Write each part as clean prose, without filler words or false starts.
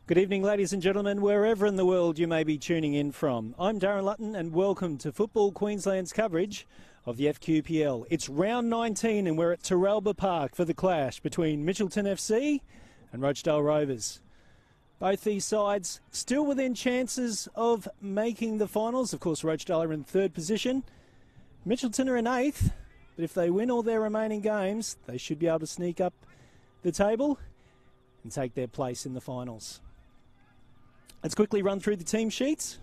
Good evening, ladies and gentlemen, wherever in the world you may be tuning in from. I'm Darren Lutton and welcome to Football Queensland's coverage of the FQPL. It's round 19 and we're at Terralba Park for the clash between Mitchelton FC and Rochedale Rovers. Both these sides still within chances of making the finals. Of course, Rochedale are in third position. Mitchelton are in eighth, but if they win all their remaining games, they should be able to sneak up the table and take their place in the finals. Let's quickly run through the team sheets.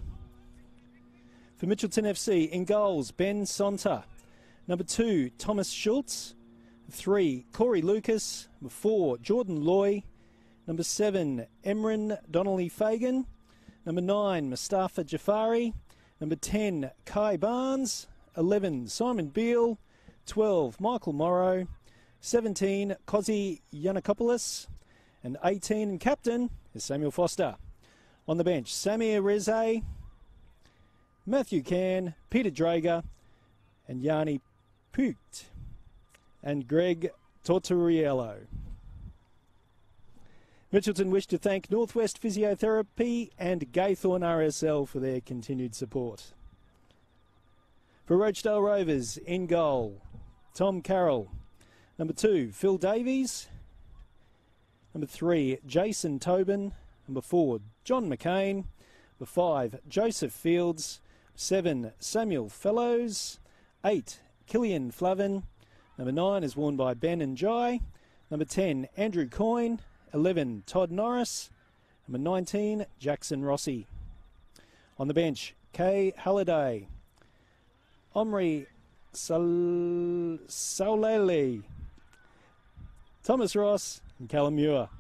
For Mitchelton FC, in goals, Ben Sonta. Number 2, Thomas Schultz. 3, Corey Lucas. Number 4, Jordan Loy. Number 7, Emran Donnelly Fagan. Number 9, Mustafa Jafari. Number 10, Kai Barnes. 11, Simon Beale. 12, Michael Morrow. 17, Kozi Yanakopoulos. And 18, and captain, is Samuel Foster. On the bench, Samir Reze, Matthew Can, Peter Drager, and Yanni Pugt, and Greg Tortoriello. Mitchelton wish to thank Northwest Physiotherapy and Gaythorne RSL for their continued support. For Rochedale Rovers, in goal, Tom Carroll. Number 2, Phil Davies. Number 3, Jason Tobin. Number 4, John McCain. Number 5, Joseph Fields. 7, Samuel Fellows. 8, Killian Flavin. Number 9 is worn by Ben and Jai. Number 10, Andrew Coyne. 11, Todd Norris. Number 19, Jackson Rossi. On the bench, Kay Halliday. Omri Saulele. Thomas Ross and Callum Muir.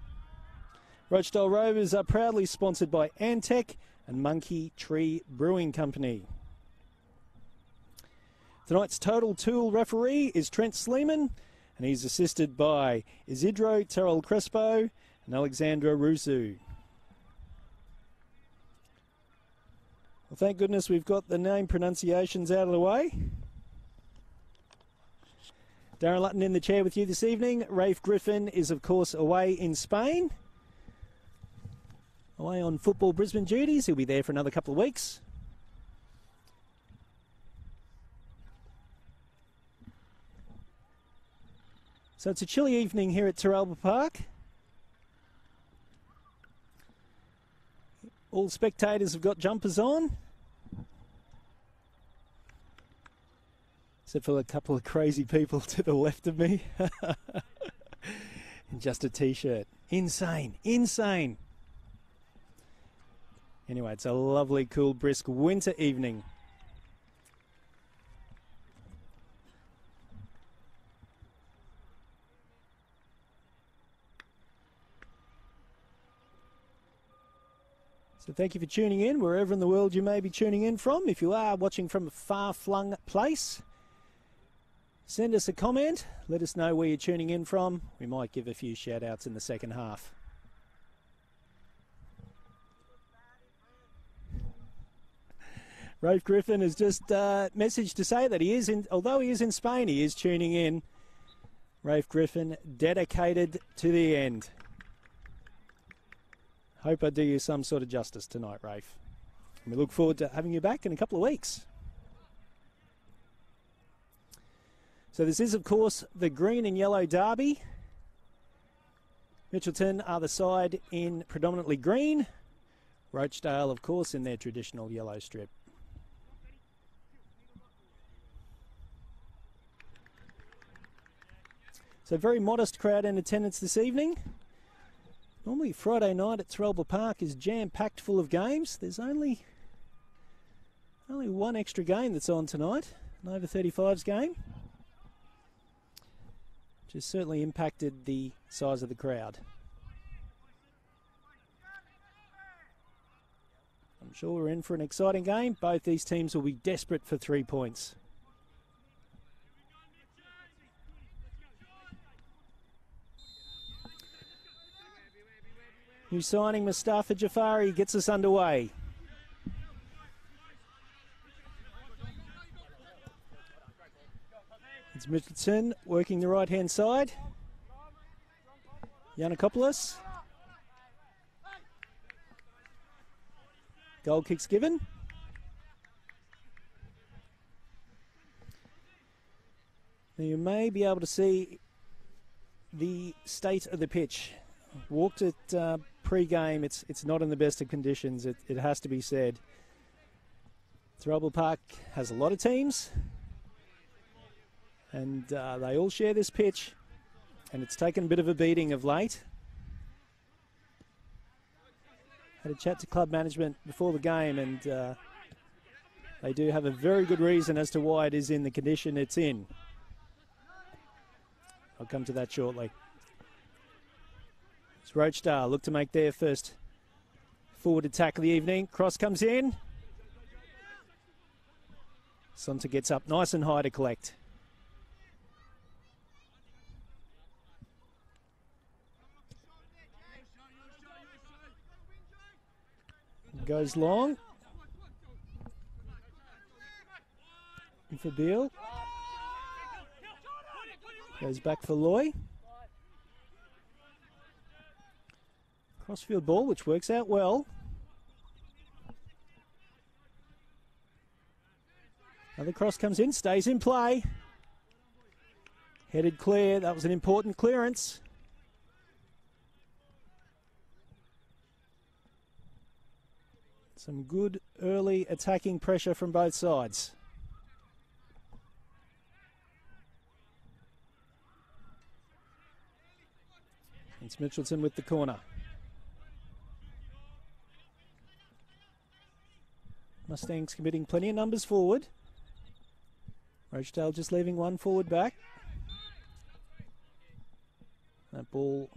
Rochedale Rovers are proudly sponsored by Antec and Monkey Tree Brewing Company. Tonight's total tool referee is Trent Sleeman, and he's assisted by Isidro Terrell Crespo and Alexandra Rusu. Well, thank goodness we've got the name pronunciations out of the way. Darren Lutton in the chair with you this evening. Rafe Griffin is, of course, away in Spain. Away on Football Brisbane duties. He'll be there for another couple of weeks. So it's a chilly evening here at Terralba Park. All spectators have got jumpers on. Except for a couple of crazy people to the left of me. In just a t-shirt. Insane. Insane. Anyway, it's a lovely, cool, brisk winter evening. So thank you for tuning in, wherever in the world you may be tuning in from. If you are watching from a far-flung place, send us a comment. Let us know where you're tuning in from. We might give a few shout-outs in the second half. Rafe Griffin has just messaged to say that he is although he is in Spain, he is tuning in. Rafe Griffin, dedicated to the end. Hope I do you some sort of justice tonight, Rafe. And we look forward to having you back in a couple of weeks. So this is, of course, the green and yellow derby. Mitchelton are the side in predominantly green. Rochedale, of course, in their traditional yellow strip. So very modest crowd in attendance this evening. Normally Friday night at Terralba Park is jam-packed full of games. There's only one extra game that's on tonight, an over 35s game, which has certainly impacted the size of the crowd. I'm sure we're in for an exciting game. Both these teams will be desperate for 3 points. New signing Mustafa Jafari gets us underway. It's Mitchelton working the right-hand side. Yanakopoulos. Goal kick's given. Now you may be able to see the state of the pitch. Walked it pre-game. It's not in the best of conditions. It has to be said. Thirlby Park has a lot of teams, and they all share this pitch, and it's taken a bit of a beating of late. Had a chat to club management before the game, and they do have a very good reason as to why it is in the condition it's in. I'll come to that shortly. It's Rochedale look to make their first forward attack of the evening. Cross comes in. Sonta gets up nice and high to collect. Goes long. And for Beale. Goes back for Loy. Crossfield ball, which works out well. Another cross comes in, stays in play. Headed clear, that was an important clearance. Some good early attacking pressure from both sides. It's Mitchelton with the corner. Mustangs committing plenty of numbers forward. Rochedale just leaving one forward back. That ball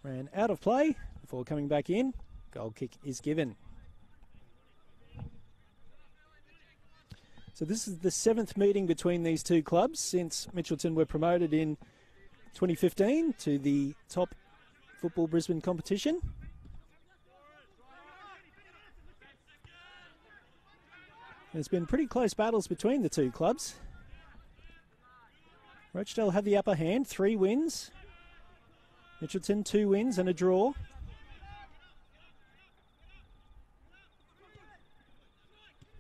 ran out of play before coming back in. Goal kick is given. So this is the 7th meeting between these two clubs since Mitchelton were promoted in 2015 to the top Football Brisbane competition. There's been pretty close battles between the two clubs. Rochedale have the upper hand, 3 wins. Mitchelton 2 wins and a draw.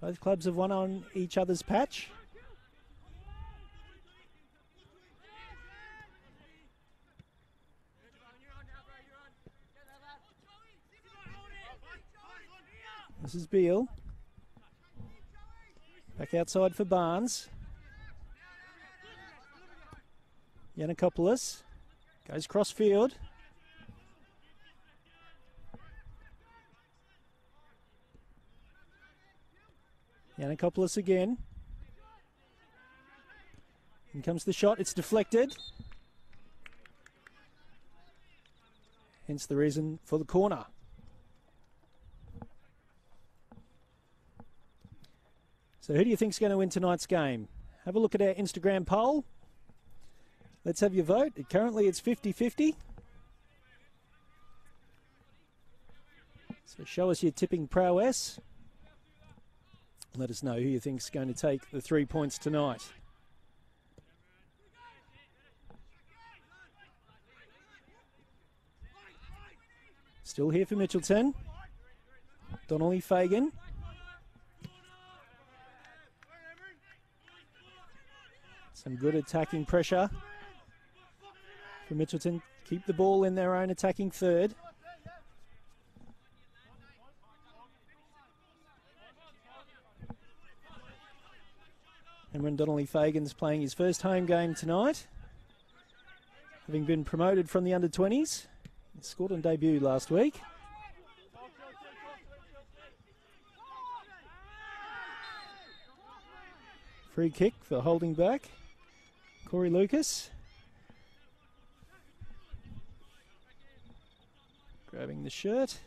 Both clubs have won on each other's patch. This is Beale. Back outside for Barnes. Yanakopoulos goes crossfield. Yanakopoulos again. In comes the shot, it's deflected. Hence the reason for the corner. So who do you think is going to win tonight's game? Have a look at our Instagram poll. Let's have your vote. Currently it's 50-50. So show us your tipping prowess. Let us know who you think is going to take the 3 points tonight. Still here for Mitchelton. Donnelly Fagan. Some good attacking pressure for Mitchelton. Keep the ball in their own attacking third. Cameron Donnelly Fagan's playing his first home game tonight, having been promoted from the under-20s. He scored on debut last week. Free kick for holding back. Corey Lucas. Grabbing the shirt.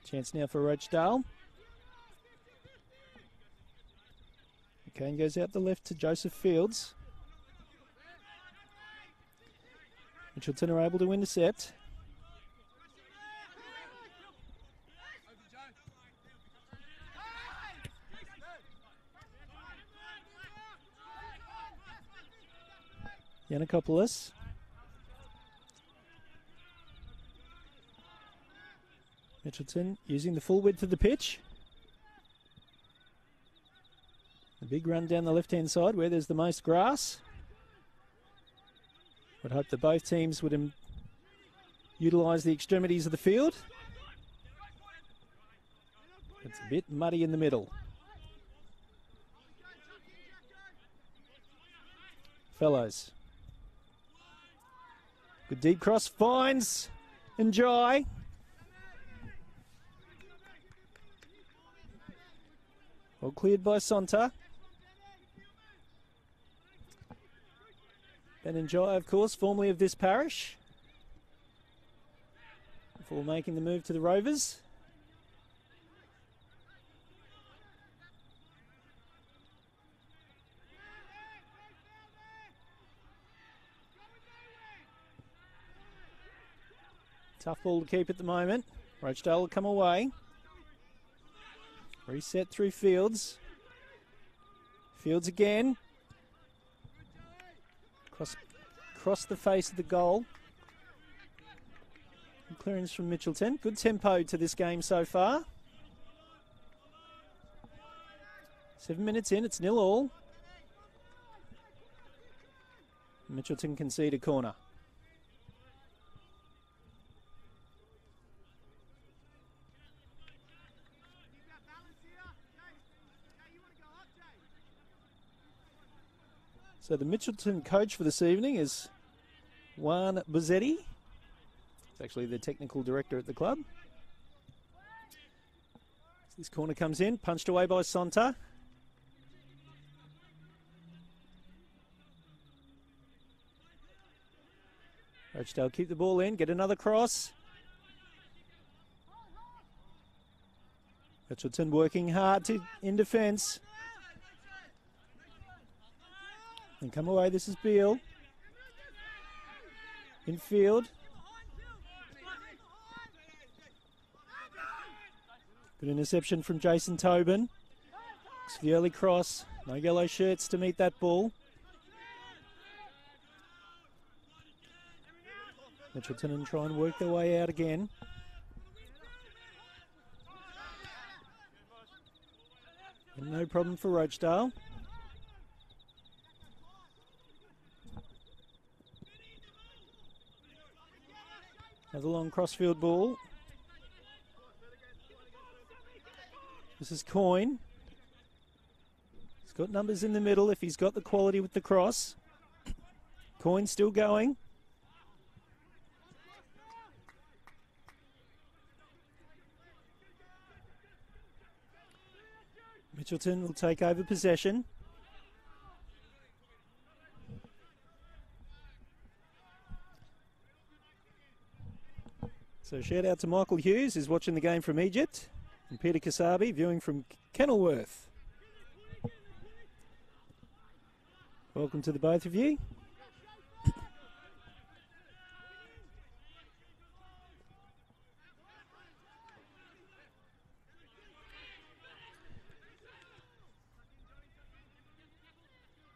Chance now for Rochedale. Kane goes out the left to Joseph Fields. Mitchelton are able to intercept. Yanakopoulos Mitchelton using the full width of the pitch. A big run down the left-hand side where there's the most grass. Would hope that both teams would utilise the extremities of the field. It's a bit muddy in the middle. Fellows. Good deep cross, finds Njai. Well cleared by Sonta. Ben Njai, of course, formerly of this parish, before making the move to the Rovers. Tough ball to keep at the moment. Rochedale will come away. Reset through Fields. Fields again. Cross the face of the goal. Clearance from Mitchelton. Good tempo to this game so far. 7 minutes in, it's 0-0. Mitchelton concede a corner. So the Mitchelton coach for this evening is Juan Bozzetti. He's actually the technical director at the club. So this corner comes in, punched away by Sonta. Rochedale keep the ball in, get another cross. Mitchelton working hard in defence. And come away, this is Beale. Infield. Good interception from Jason Tobin. Looks for the early cross. No yellow shirts to meet that ball. Mitchelton and try and work their way out again. And no problem for Rochedale. Another long crossfield ball. This is Coyne. He's got numbers in the middle if he's got the quality with the cross. Coyne still going. Mitchelton will take over possession. So shout out to Michael Hughes, who's watching the game from Egypt, and Peter Kasabi viewing from Kenilworth. Welcome to the both of you.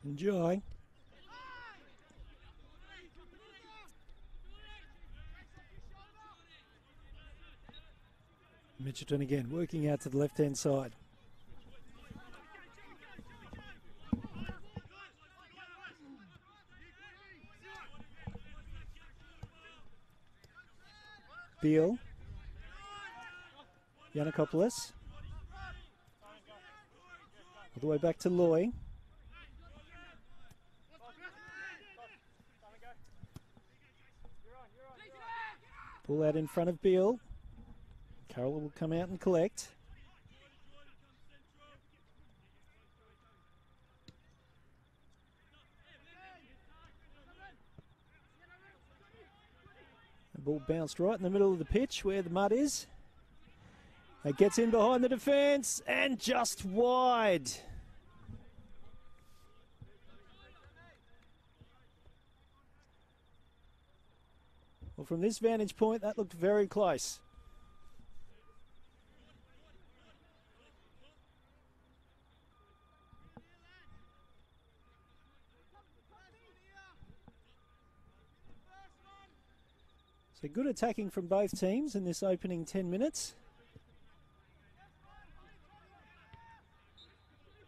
Enjoy. Mitchelton again, working out to the left-hand side. Beale. Yannikopoulos. All the way back to Loy. Pull out in front of Beale. Carroll will come out and collect. The ball bounced right in the middle of the pitch where the mud is. It gets in behind the defence and just wide. Well, from this vantage point, that looked very close. So good attacking from both teams in this opening 10 minutes.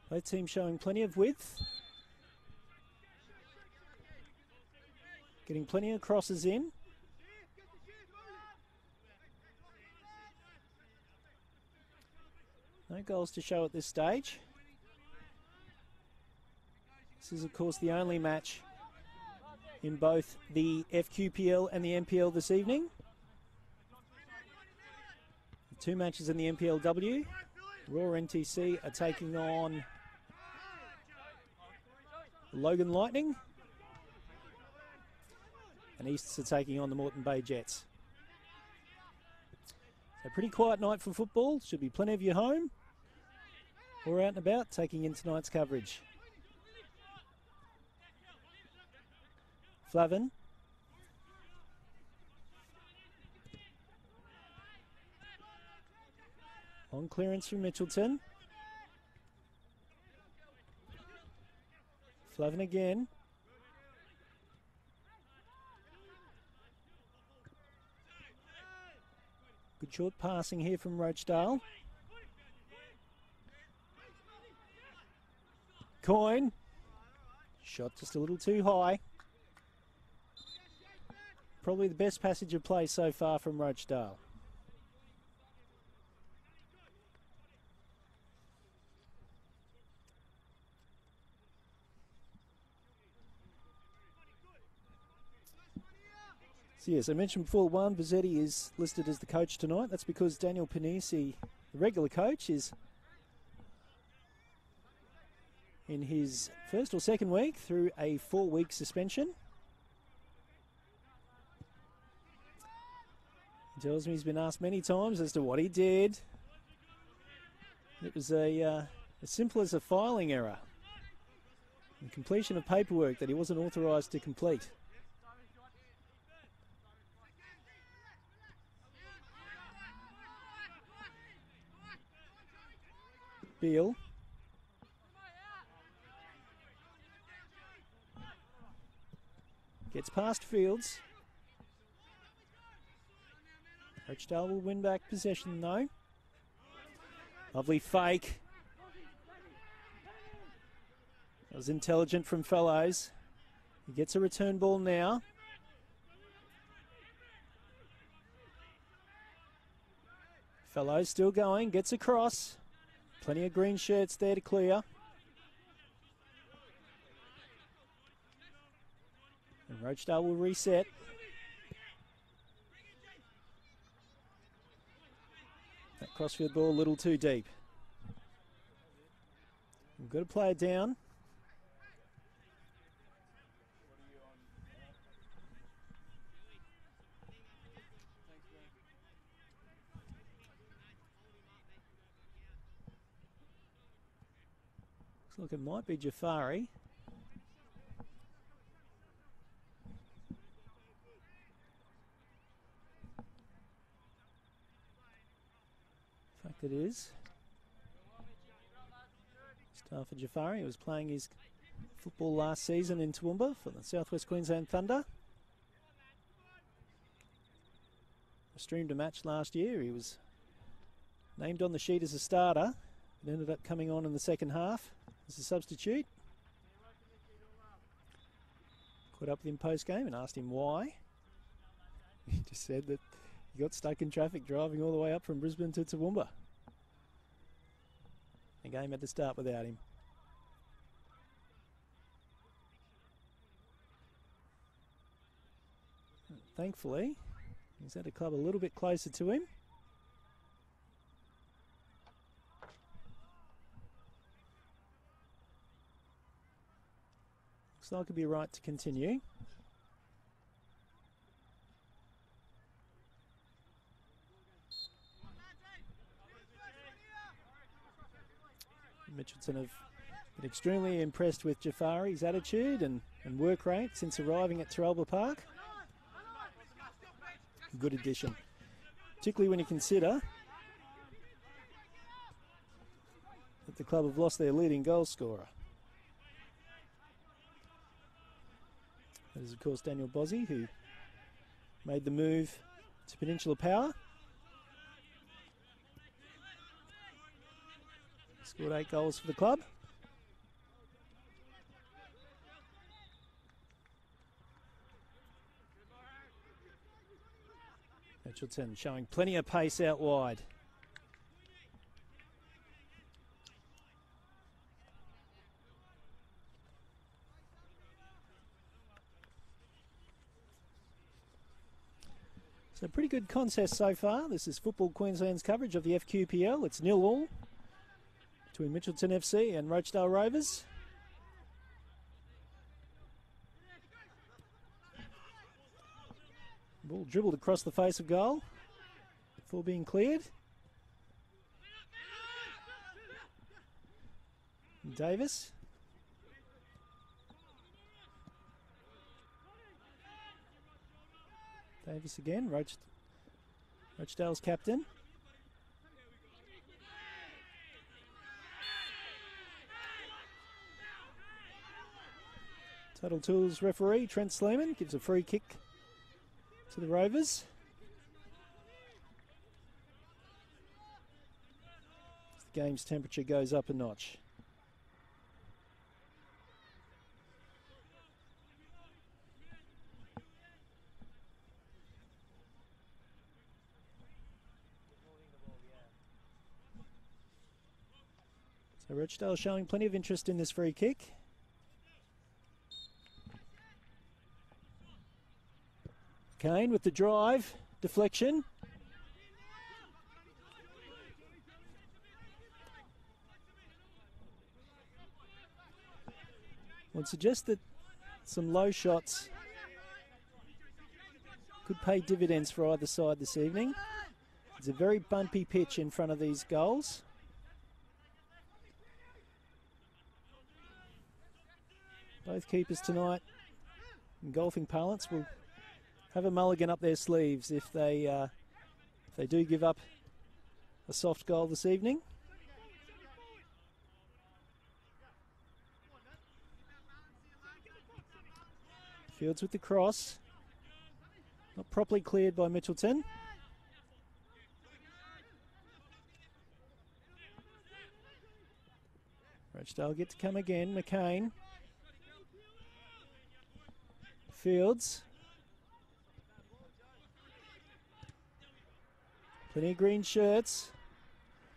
Both teams showing plenty of width. Getting plenty of crosses in. No goals to show at this stage. This is, of course, the only match in both the FQPL and the NPL this evening. The two matches in the NPLW. Roar NTC are taking on Logan Lightning. And Easts are taking on the Moreton Bay Jets. So pretty quiet night for football. Should be plenty of you home or out and about taking in tonight's coverage. Flavin. Long clearance from Mitchelton. Flavin again. Good short passing here from Rochedale. Coyne. Shot just a little too high. Probably the best passage of play so far from Rochedale. So yes, I mentioned before, Juan Bazzetti is listed as the coach tonight. That's because Daniel Panisi, the regular coach, is in his first or second week through a 4-week suspension. He tells me he's been asked many times as to what he did. It was as simple as a filing error. The completion of paperwork that he wasn't authorised to complete. Beale. Gets past Fields. Rochedale will win back possession though. Lovely fake. That was intelligent from Fellows. He gets a return ball now. Fellows still going, gets across. Plenty of green shirts there to clear. And Rochedale will reset. That crossfield ball a little too deep. We've got to play it down. Looks like it might be Jafari. In fact, it is. Mustafa Jafari was playing his football last season in Toowoomba for the South West Queensland Thunder. I streamed a match last year. He was named on the sheet as a starter, but ended up coming on in the second half as a substitute. Caught up with him post-game and asked him why. He just said that he got stuck in traffic driving all the way up from Brisbane to Toowoomba. The game had to start without him. Thankfully, he's at a club a little bit closer to him. Looks like it'll be right to continue. Mitchelton have been extremely impressed with Jafari's attitude and work rate since arriving at Terralba Park. Good addition, particularly when you consider that the club have lost their leading goal scorer. That is, of course, Daniel Bozzi, who made the move to Peninsula Power. Scored 8 goals for the club. Mitchelton showing plenty of pace out wide. So pretty good contest so far. This is Football Queensland's coverage of the FQPL. It's 0-0 between Mitchelton FC and Rochedale Rovers. Ball dribbled across the face of goal before being cleared. Davis. Davis again, Rochedale's captain. Total Tools referee Trent Sleeman gives a free kick to the Rovers. As the game's temperature goes up a notch. So Rochedale showing plenty of interest in this free kick. Kane with the drive, deflection. Would suggest that some low shots could pay dividends for either side this evening. It's a very bumpy pitch in front of these goals. Both keepers tonight, in golfing parlance, will have a mulligan up their sleeves if they do give up a soft goal this evening. Fields with the cross. Not properly cleared by Mitchelton. Rochedale get to come again. McCain. Fields. Plenty of green shirts.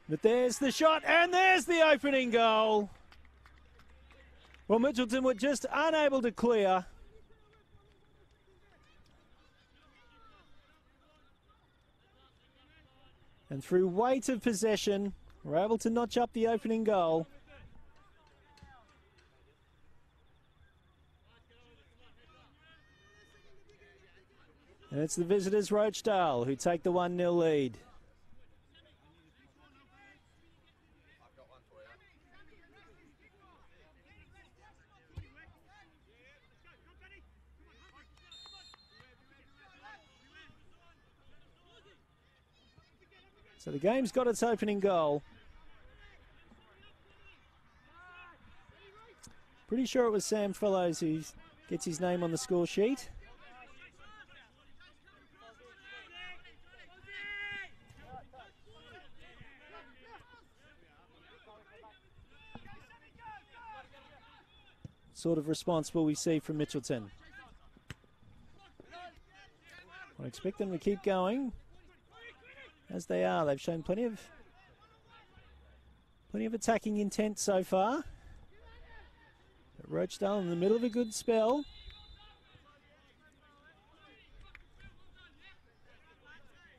But there's the shot, and there's the opening goal. Well, Mitchelton were just unable to clear. And through weight of possession, were able to notch up the opening goal. And it's the visitors, Rochedale, who take the 1-0 lead. So the game's got its opening goal. Pretty sure it was Sam Fellows who gets his name on the score sheet. Sort of response will we see from Mitchelton? I expect them to keep going, as they are. They've shown plenty of attacking intent so far. But Rochedale in the middle of a good spell.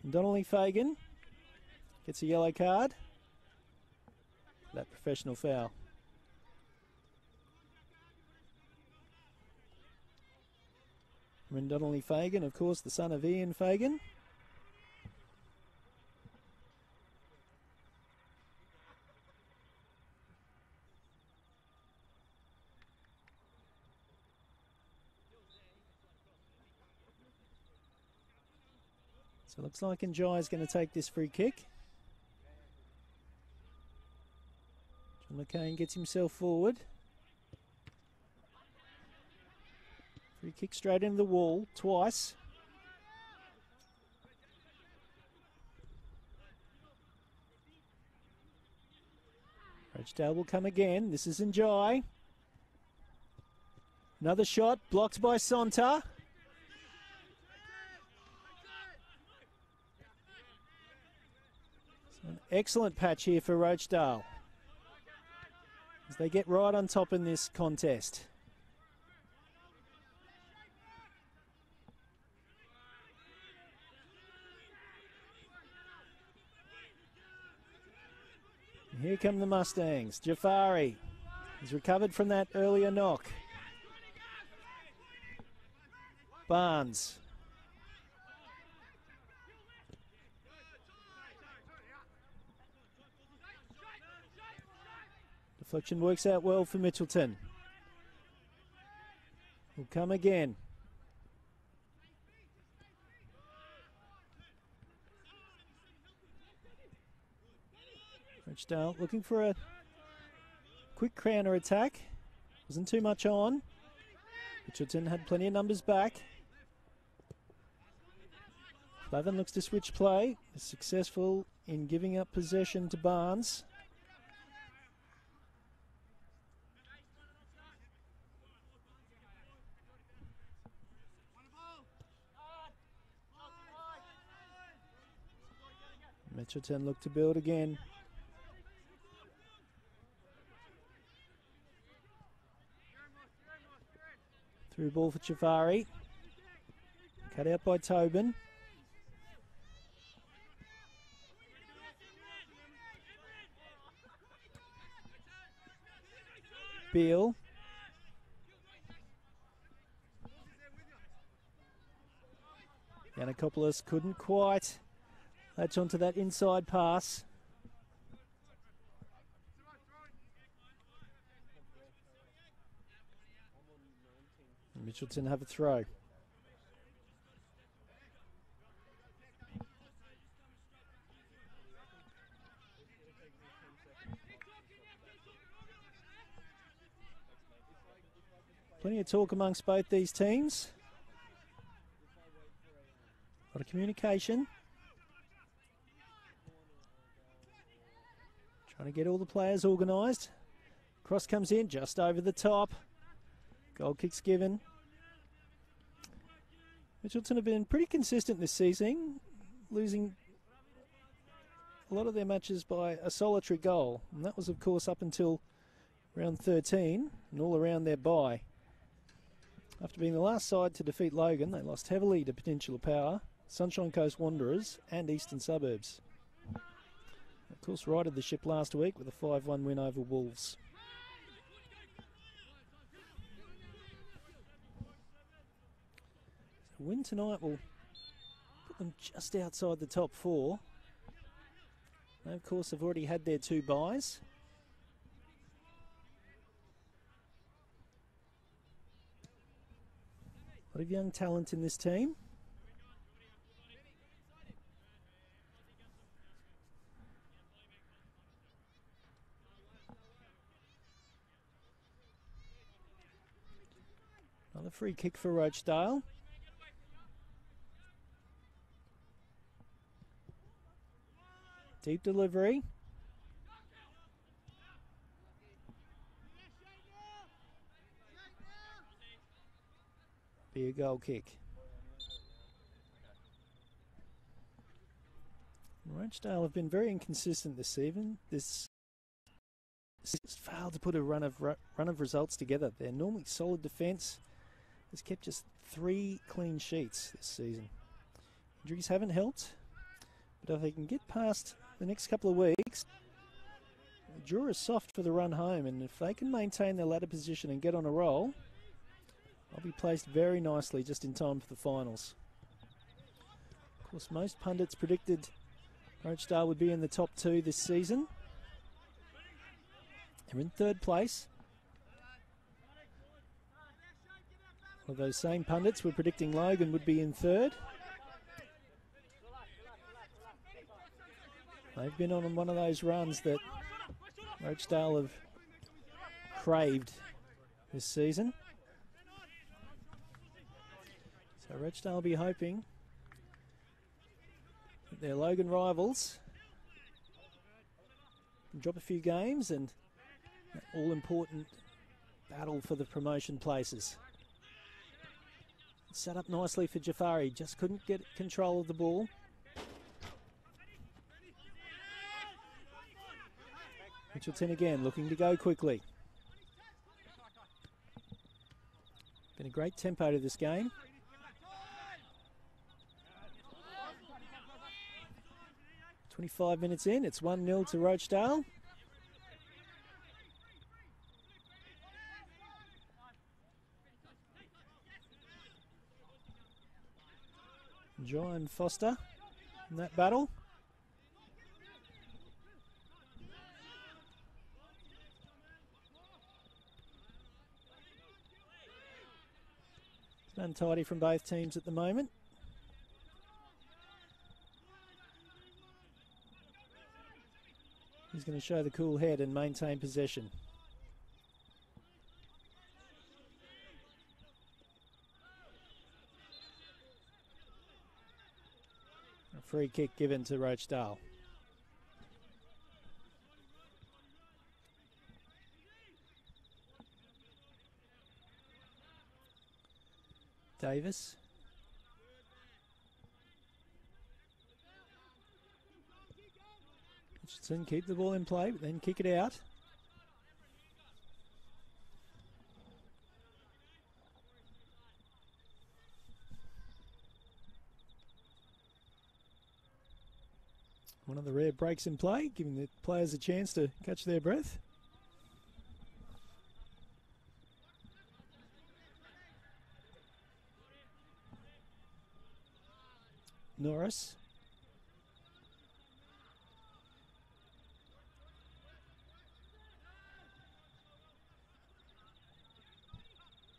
And Donnelly Fagan gets a yellow card. That professional foul. And Donnelly Fagan, of course, the son of Ian Fagan. So it looks like Njai is going to take this free kick. John McCain gets himself forward. Free kick straight into the wall, twice. Rochedale will come again. This is Njai. Another shot blocked by Sonta. So an excellent patch here for Rochedale as they get right on top in this contest. And here come the Mustangs. Jafari has recovered from that earlier knock. Barnes. Deflection works out well for Mitchelton. Will come again. Rochedale looking for a quick counter attack. Wasn't too much on. Mitchelton had plenty of numbers back. Flavin looks to switch play. Is successful in giving up possession to Barnes. Mitchelton look to build again. Through ball for Jafari. Cut out by Tobin. Beale. Yanakopoulos couldn't quite latch onto that inside pass. Mitchelton have a throw. Plenty of talk amongst both these teams. A lot of communication. Trying to get all the players organised. Cross comes in just over the top. Goal kick's given. Mitchelton have been pretty consistent this season, losing a lot of their matches by a solitary goal. And that was, of course, up until round 13 and all around their bye. After being the last side to defeat Logan, they lost heavily to Peninsula Power, Sunshine Coast Wanderers and Eastern Suburbs. Of course, righted the ship last week with a 5-1 win over Wolves. A win tonight will put them just outside the top four. They, of course, have already had their 2 byes. A lot of young talent in this team. Another free kick for Rochedale. Deep delivery. Be a goal kick. Rochedale have been very inconsistent this season. This has failed to put a run of results together. Their normally solid defence has kept just 3 clean sheets this season. Injuries haven't helped, but if they can get past the next couple of weeks, the draw is soft for the run home, and if they can maintain their ladder position and get on a roll, they'll be placed very nicely just in time for the finals. Of course, most pundits predicted Rochedale would be in the top 2 this season. They're in 3rd place. Well, those same pundits were predicting Logan would be in 3rd. They've been on one of those runs that Rochedale have craved this season. So Rochedale will be hoping that their Logan rivals can drop a few games and That all-important battle for the promotion places. Set up nicely for Jafari, just couldn't get control of the ball. Mitchelton again, looking to go quickly. Been a great tempo to this game. "25 minutes in, it's 1-0 to Rochedale. John Foster in that battle. It's untidy from both teams at the moment. He's going to show the cool head and maintain possession. A free kick given to Rochedale. Davis. Mitchelton keep the ball in play, but then kick it out. One of the rare breaks in play, giving the players a chance to catch their breath. Norris.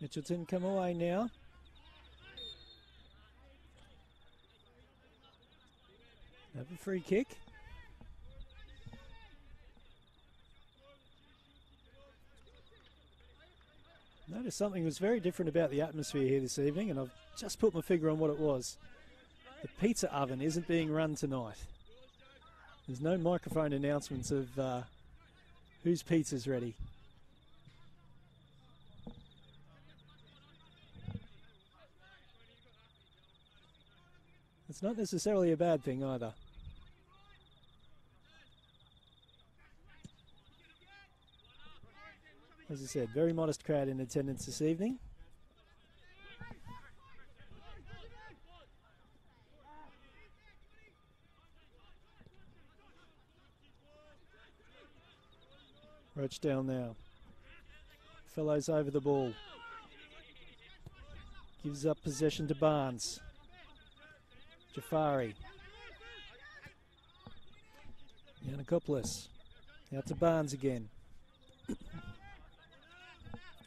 Mitchelton come away now. Have a free kick. Noticed something was very different about the atmosphere here this evening, and I've just put my finger on what it was. The pizza oven isn't being run tonight. There's no microphone announcements of whose pizza's ready. It's not necessarily a bad thing either. As I said, very modest crowd in attendance this evening. Rochedale now. Fellows over the ball. Gives up possession to Barnes. Jafari. Yanakopoulos. Out to Barnes again.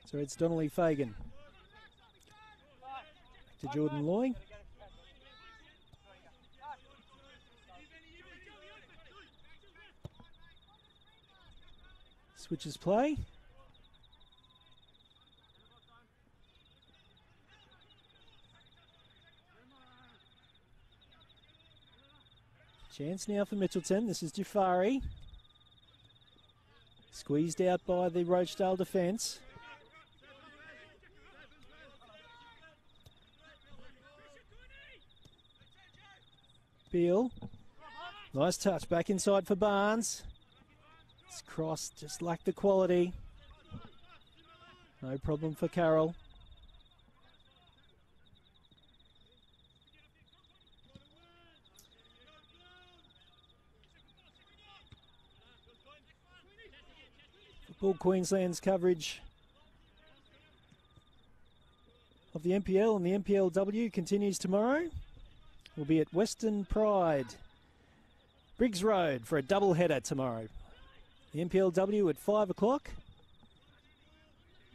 So it's Donnelly Fagan. Back to Jordan Loy. Switches play. Chance now for Mitchelton. This is Jafari. Squeezed out by the Rochedale defence. Beale. Nice touch. Back inside for Barnes. This cross just lacked the quality. No problem for Carroll. Football Queensland's coverage of the NPL and the NPLW continues tomorrow. We'll be at Western Pride, Briggs Road, for a double header tomorrow. The NPLW at 5 o'clock.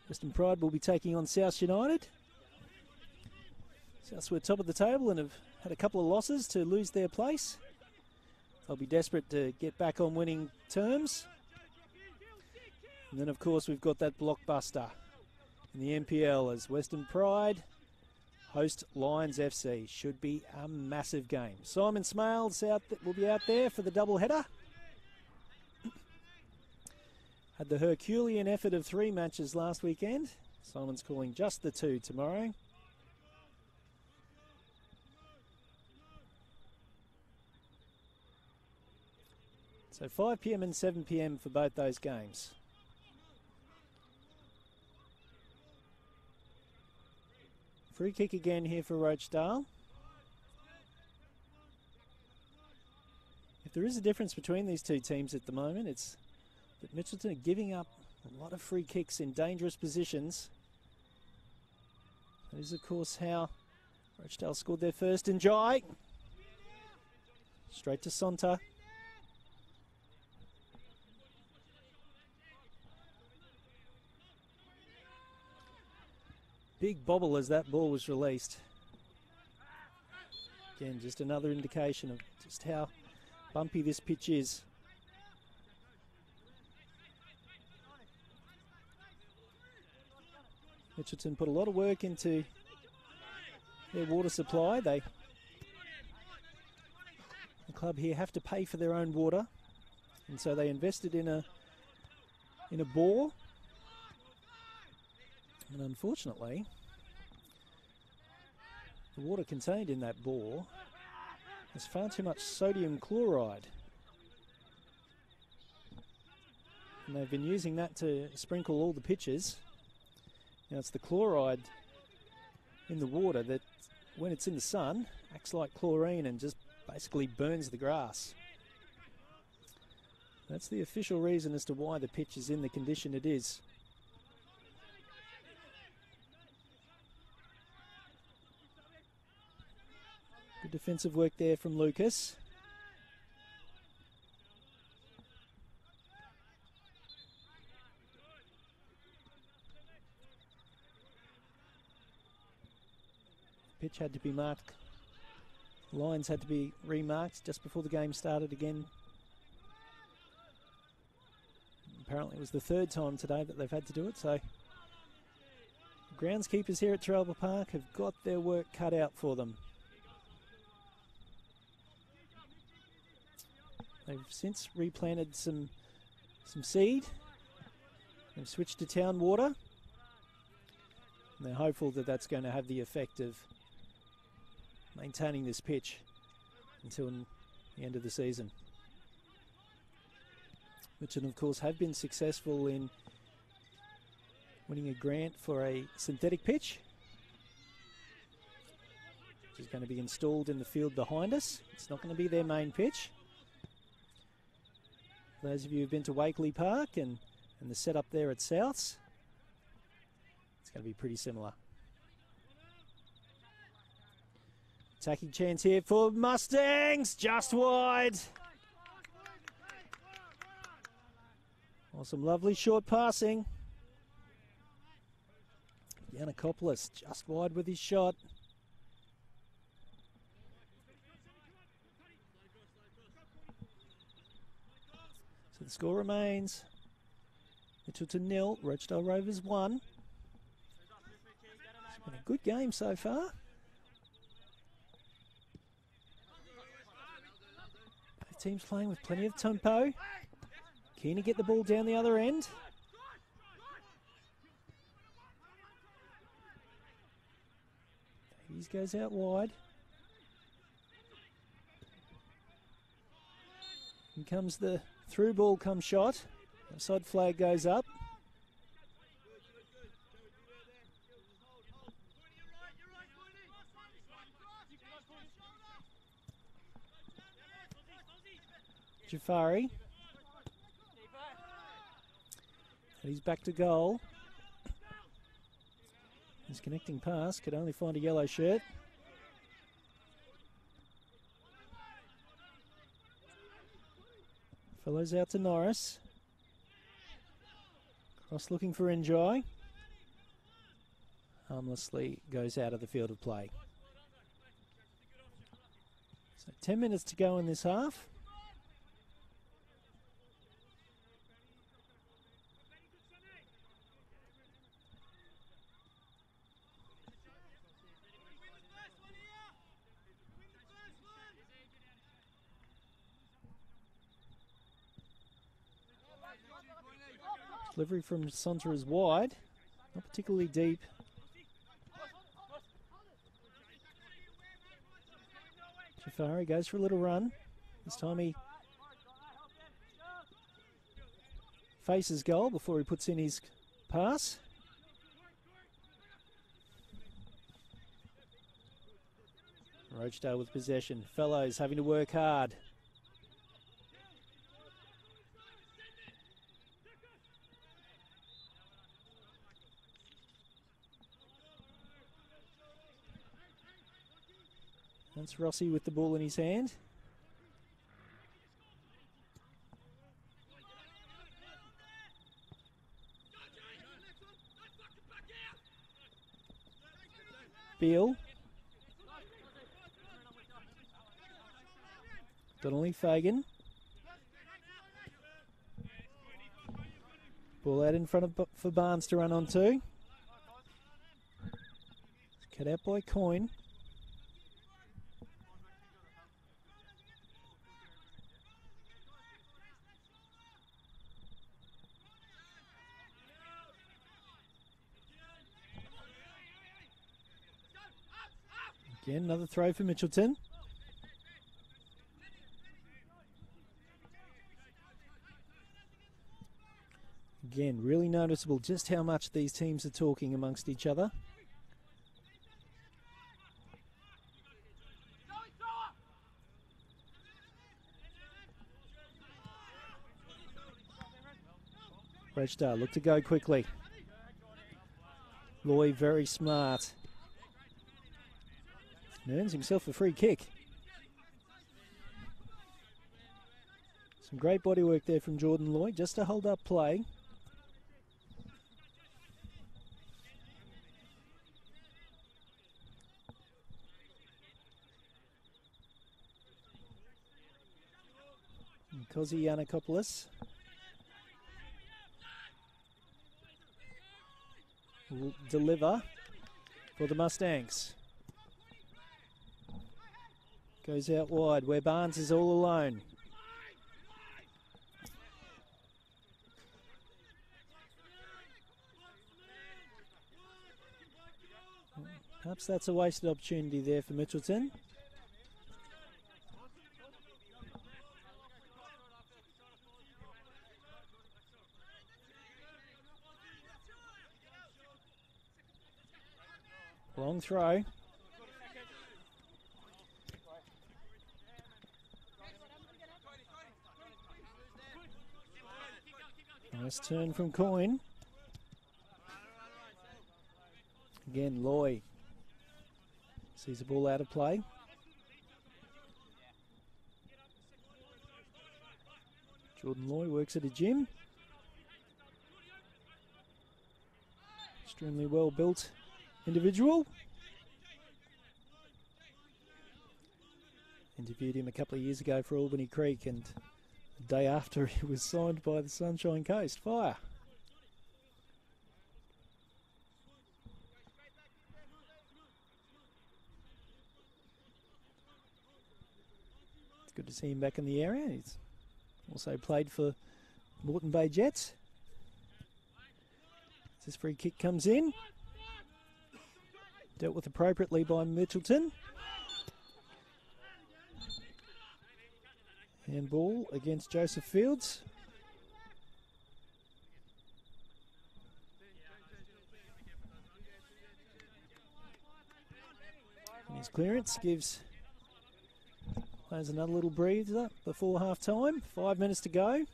Western Pride will be taking on South United. Souths were top of the table and have had a couple of losses to lose their place. They'll be desperate to get back on winning terms. And then, of course, we've got that blockbuster in the NPL as Western Pride host Lions FC. Should be a massive game. Simon Smales will be out there for the double header. had the Herculean effort of 3 matches last weekend. Simon's calling just the 2 tomorrow. So 5 p.m. and 7 p.m. for both those games. Free kick again here for Rochedale. If there is a difference between these two teams at the moment, it's that Mitchelton are giving up a lot of free kicks in dangerous positions. That is, of course, how Rochedale scored their first. Njai. Straight to Sonta. Big bobble as that ball was released. Again, just another indication of just how bumpy this pitch is. Mitchelton put a lot of work into their water supply. The club here have to pay for their own water, and so they invested in a bore. And unfortunately, the water contained in that bore has far too much sodium chloride. And they've been using that to sprinkle all the pitches. Now it's the chloride in the water that, when it's in the sun, acts like chlorine and just basically burns the grass. That's the official reason as to why the pitch is in the condition it is. Good defensive work there from Lucas. Pitch had to be marked. Lines had to be remarked just before the game started again. Apparently it was the 3rd time today that they've had to do it, so groundskeepers here at Terrelba Park have got their work cut out for them. They've since replanted some seed. They've switched to town water. And they're hopeful that that's going to have the effect of maintaining this pitch until the end of the season. Mitchelton, of course, have been successful in winning a grant for a synthetic pitch, which is going to be installed in the field behind us. It's not going to be their main pitch. Those of you who've been to Wakeley Park and the setup there at Souths, it's going to be pretty similar. Attacking chance here for Mustangs, just wide. Some lovely short passing. Yannikopoulos just wide with his shot. So the score remains Mitchelton 0, Rochedale Rovers 1. It's been a good game so far. Both teams playing with plenty of tempo. Keen to get the ball down the other end. Davies goes out wide. In comes the through ball come shot. Offside flag goes up. Jafari. And he's back to goal. His connecting pass could only find a yellow shirt. Follows out to Norris. Cross looking for Njai. Harmlessly goes out of the field of play. So 10 minutes to go in this half. Delivery from Sontra is wide, not particularly deep. Jafari goes for a little run. This time he faces goal before he puts in his pass. Rochedale with possession. Fellows having to work hard. That's Rossi with the ball in his hand. Beale. Donnelly, Fagan. Ball out in front of for Barnes to run onto. Cut out by Coyne. Again, another throw for Mitchelton. Again, really noticeable just how much these teams are talking amongst each other. Rochedale look to go quickly. Loy very smart. Earns himself a free kick. Some great body work there from Jordan Loy just to hold up play. Kosi Yanakopoulos will deliver for the Mustangs. Goes out wide where Barnes is all alone. Perhaps that's a wasted opportunity there for Mitchelton. Long throw. Nice turn from Coyne. Again, Loy sees the ball out of play. Jordan Loy works at a gym. Extremely well built individual. Interviewed him a couple of years ago for Albany Creek, and the day after he was signed by the Sunshine Coast Fire. It's good to see him back in the area. He's also played for Moreton Bay Jets. This free kick comes in. Dealt with appropriately by Mitchelton. Handball against Joseph Fields. And his clearance gives players another little breather before half time. 5 minutes to go.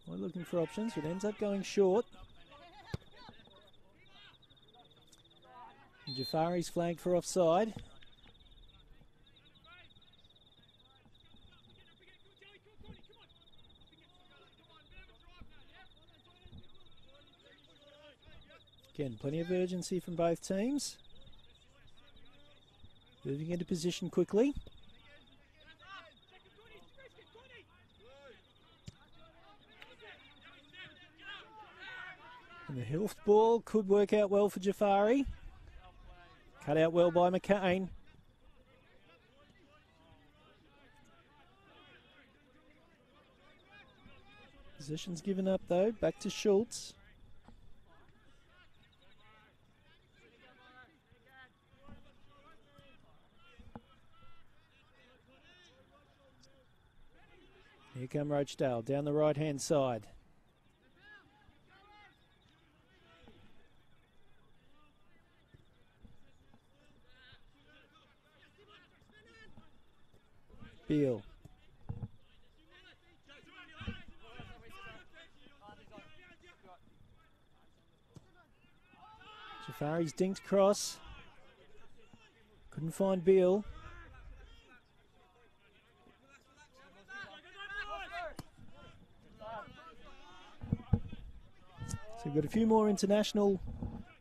We're looking for options, but ends up going short. Jafari's flagged for offside. Again, plenty of urgency from both teams. Moving into position quickly. And the Hilft ball could work out well for Jafari. Cut out well by McCain. Position's given up though, back to Schultz. Here come Rochedale down the right-hand side. Beale. Jafari's dinked across. Couldn't find Beale. So we've got a few more international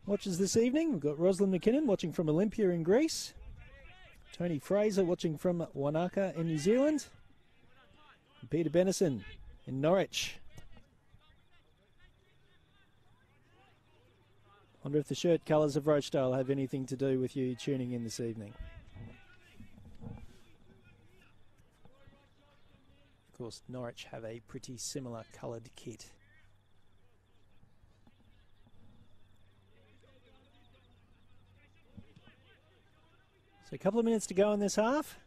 watches this evening. We've got Rosalind McKinnon watching from Olympia in Greece. Tony Fraser watching from Wanaka in New Zealand. And Peter Bennison in Norwich. Wonder if the shirt colours of Rochedale have anything to do with you tuning in this evening. Of course, Norwich have a pretty similar coloured kit. So a couple of minutes to go in this half.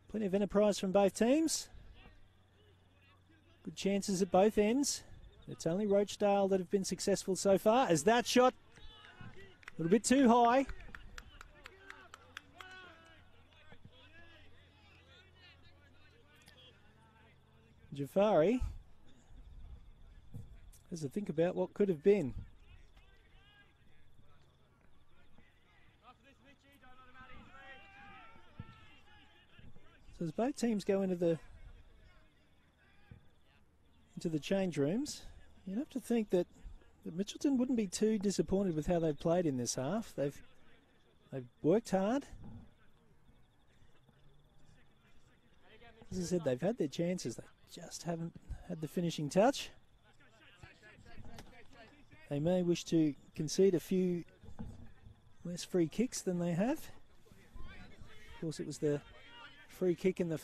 Plenty of enterprise from both teams. Good chances at both ends. It's only Rochedale that have been successful so far. As that shot, a little bit too high. Jafari has to think about what could have been. So as both teams go into the change rooms, you'd have to think that Mitchelton wouldn't be too disappointed with how they've played in this half. They've worked hard. As I said, they've had their chances. They just haven't had the finishing touch. They may wish to concede a few less free kicks than they have. Of course, it was the free kick in the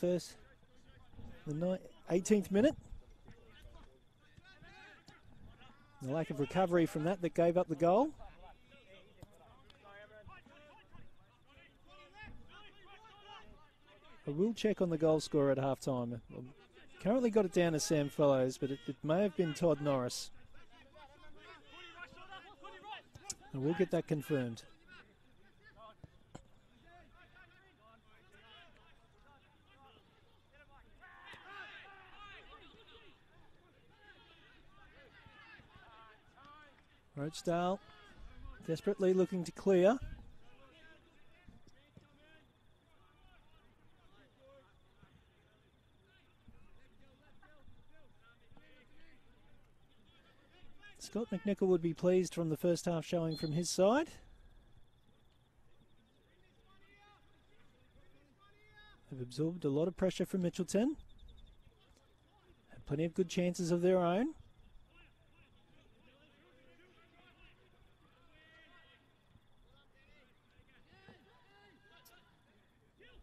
18th minute. The lack of recovery from that gave up the goal. I will check on the goal scorer at half-time. I've currently got it down as Sam Fellows, but it may have been Todd Norris. And we'll get that confirmed. Rochedale desperately looking to clear. Scott McNichol would be pleased from the first half showing from his side. They've absorbed a lot of pressure from Mitchelton. Had plenty of good chances of their own.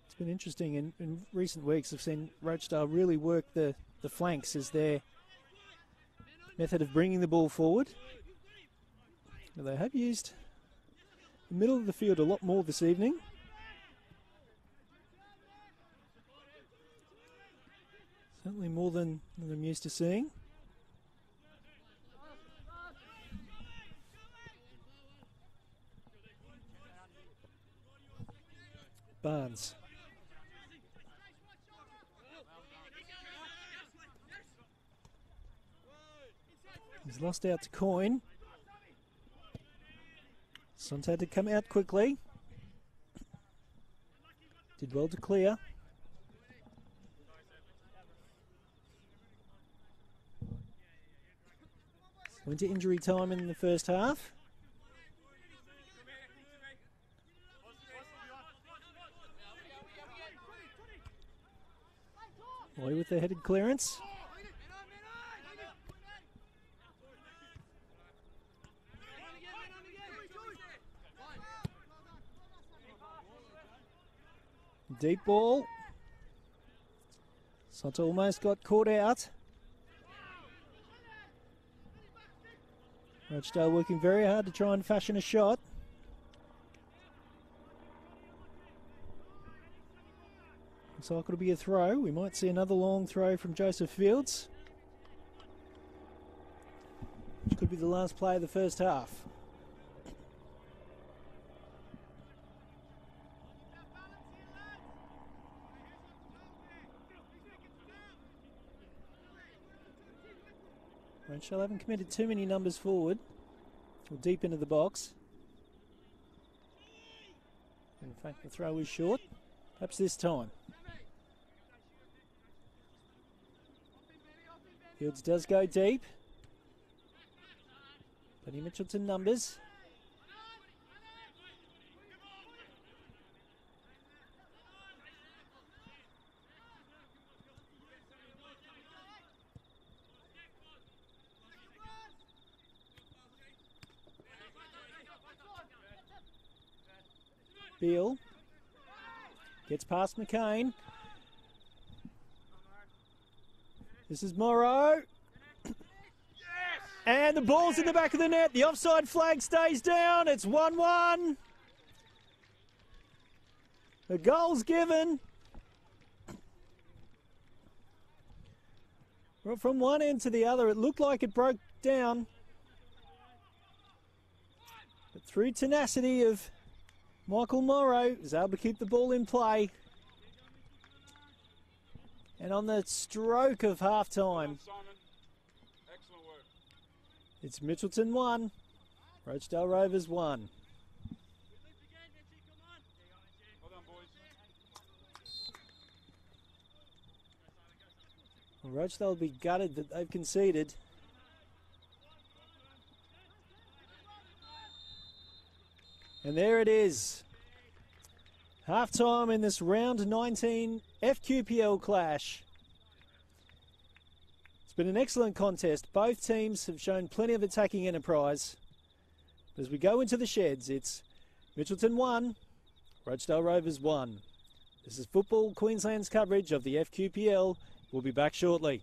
It's been interesting in recent weeks. I've seen Rochedale really work the flanks as their method of bringing the ball forward. Now they have used the middle of the field a lot more this evening. Certainly more than I'm used to seeing. Barnes. He's lost out to Coyne. Sunt had to come out quickly. Did well to clear. Went to injury time in the first half. Away with the headed clearance. Deep ball. Sot almost got caught out. Rochedale working very hard to try and fashion a shot. Looks like it'll be a throw. We might see another long throw from Joseph Fields, which could be the last play of the first half. Rochedale haven't committed too many numbers forward or deep into the box. In fact, the throw is short. Perhaps this time. Fields does go deep. Plenty of Mitchelton numbers. Beale gets past McCain. This is Morrow. And the ball's in the back of the net. The offside flag stays down. It's 1-1. The goal's given. Well, from one end to the other, it looked like it broke down. But through tenacity of Michael Morrow, was able to keep the ball in play. And on the stroke of half-time, it's Mitchelton 1, Rochedale Rovers 1. Well, Rochedale will be gutted that they've conceded. And there it is. Half-time in this round 19 FQPL clash. It's been an excellent contest. Both teams have shown plenty of attacking enterprise. As we go into the sheds, it's Mitchelton 1, Rochedale Rovers 1. This is Football Queensland's coverage of the FQPL. We'll be back shortly.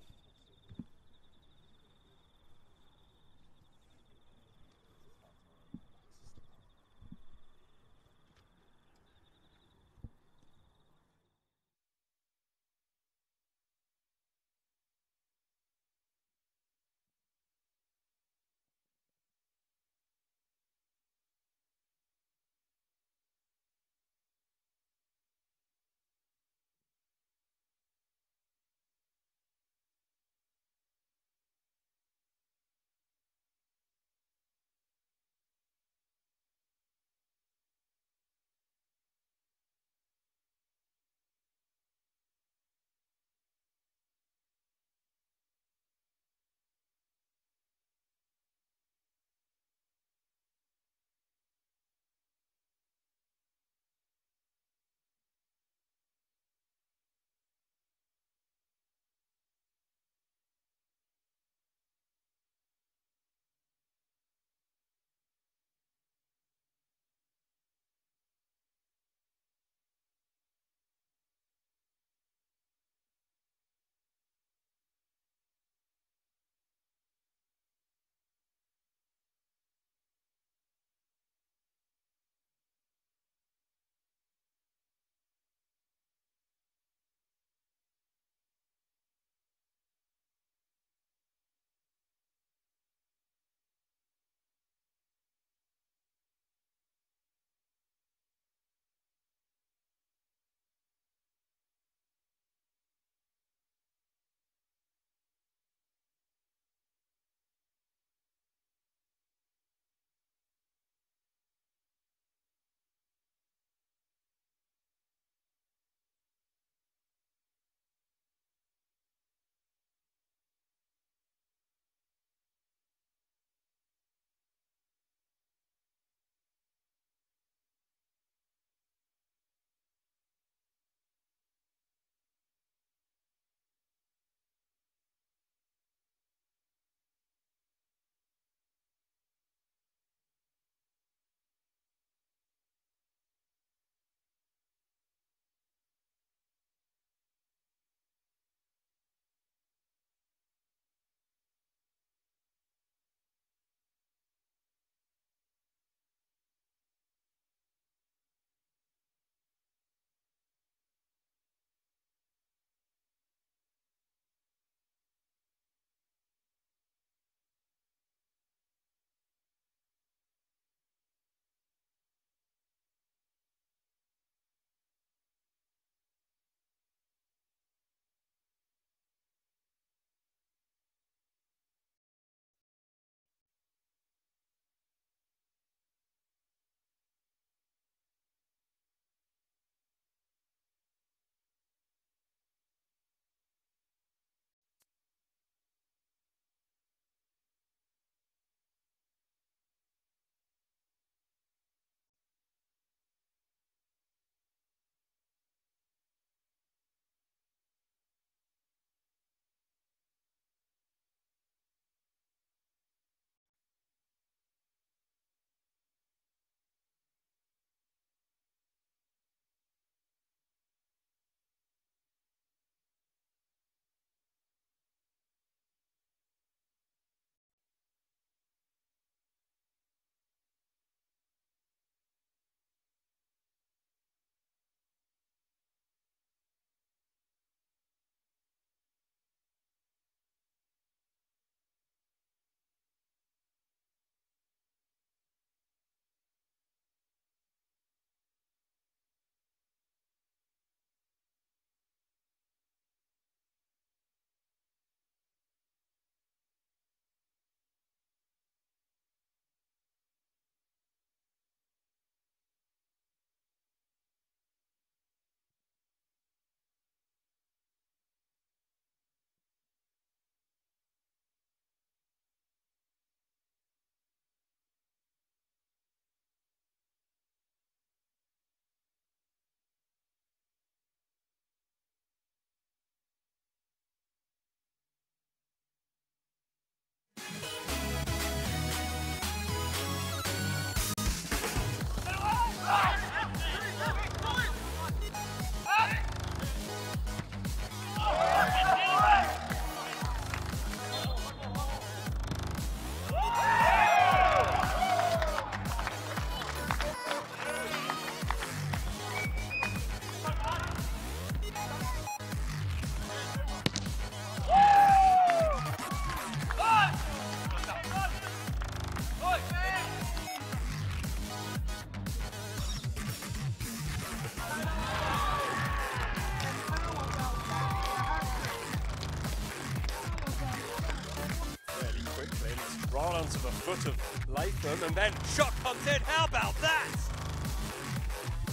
Right onto the foot of Latham, and then shot comes in. How about that?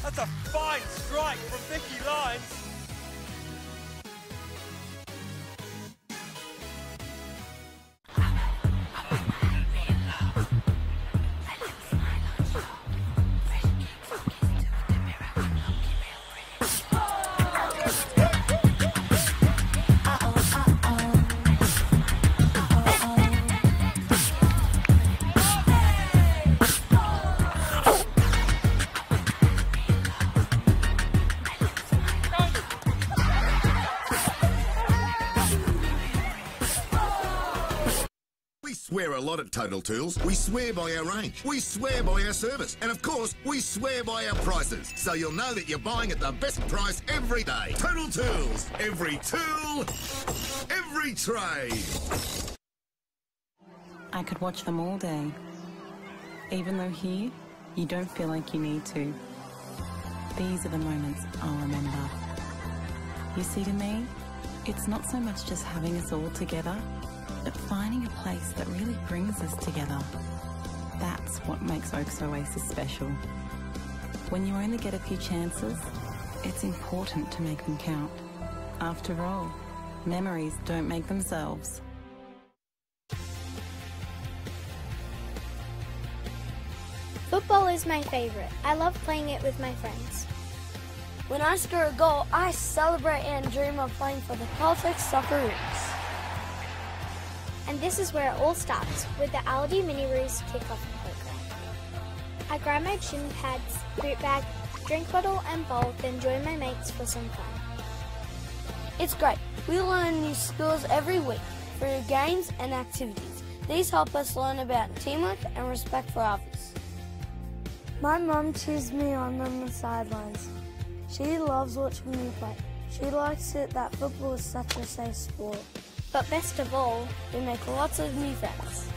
That's a fine strike from Vicky Lyons. We swear a lot at Total Tools. We swear by our range. We swear by our service. And of course, we swear by our prices. So you'll know that you're buying at the best price every day. Total Tools. Every tool, every trade. I could watch them all day. Even though here, you don't feel like you need to. These are the moments I'll remember. You see, to me, it's not so much just having us all together, but finding a place that really brings us together. That's what makes Oaks Oasis special. When you only get a few chances, it's important to make them count. After all, memories don't make themselves. Football is my favourite. I love playing it with my friends. When I score a goal, I celebrate and dream of playing for the Celtic Socceroos. And this is where it all starts, with the Aldi Mini Roos kick-off program. I grab my shin pads, boot bag, drink bottle and bowl, then join my mates for some fun. It's great. We learn new skills every week through games and activities. These help us learn about teamwork and respect for others. My mum cheers me on the sidelines. She loves watching me play. She likes it that football is such a safe sport. But best of all, We make lots of new friends.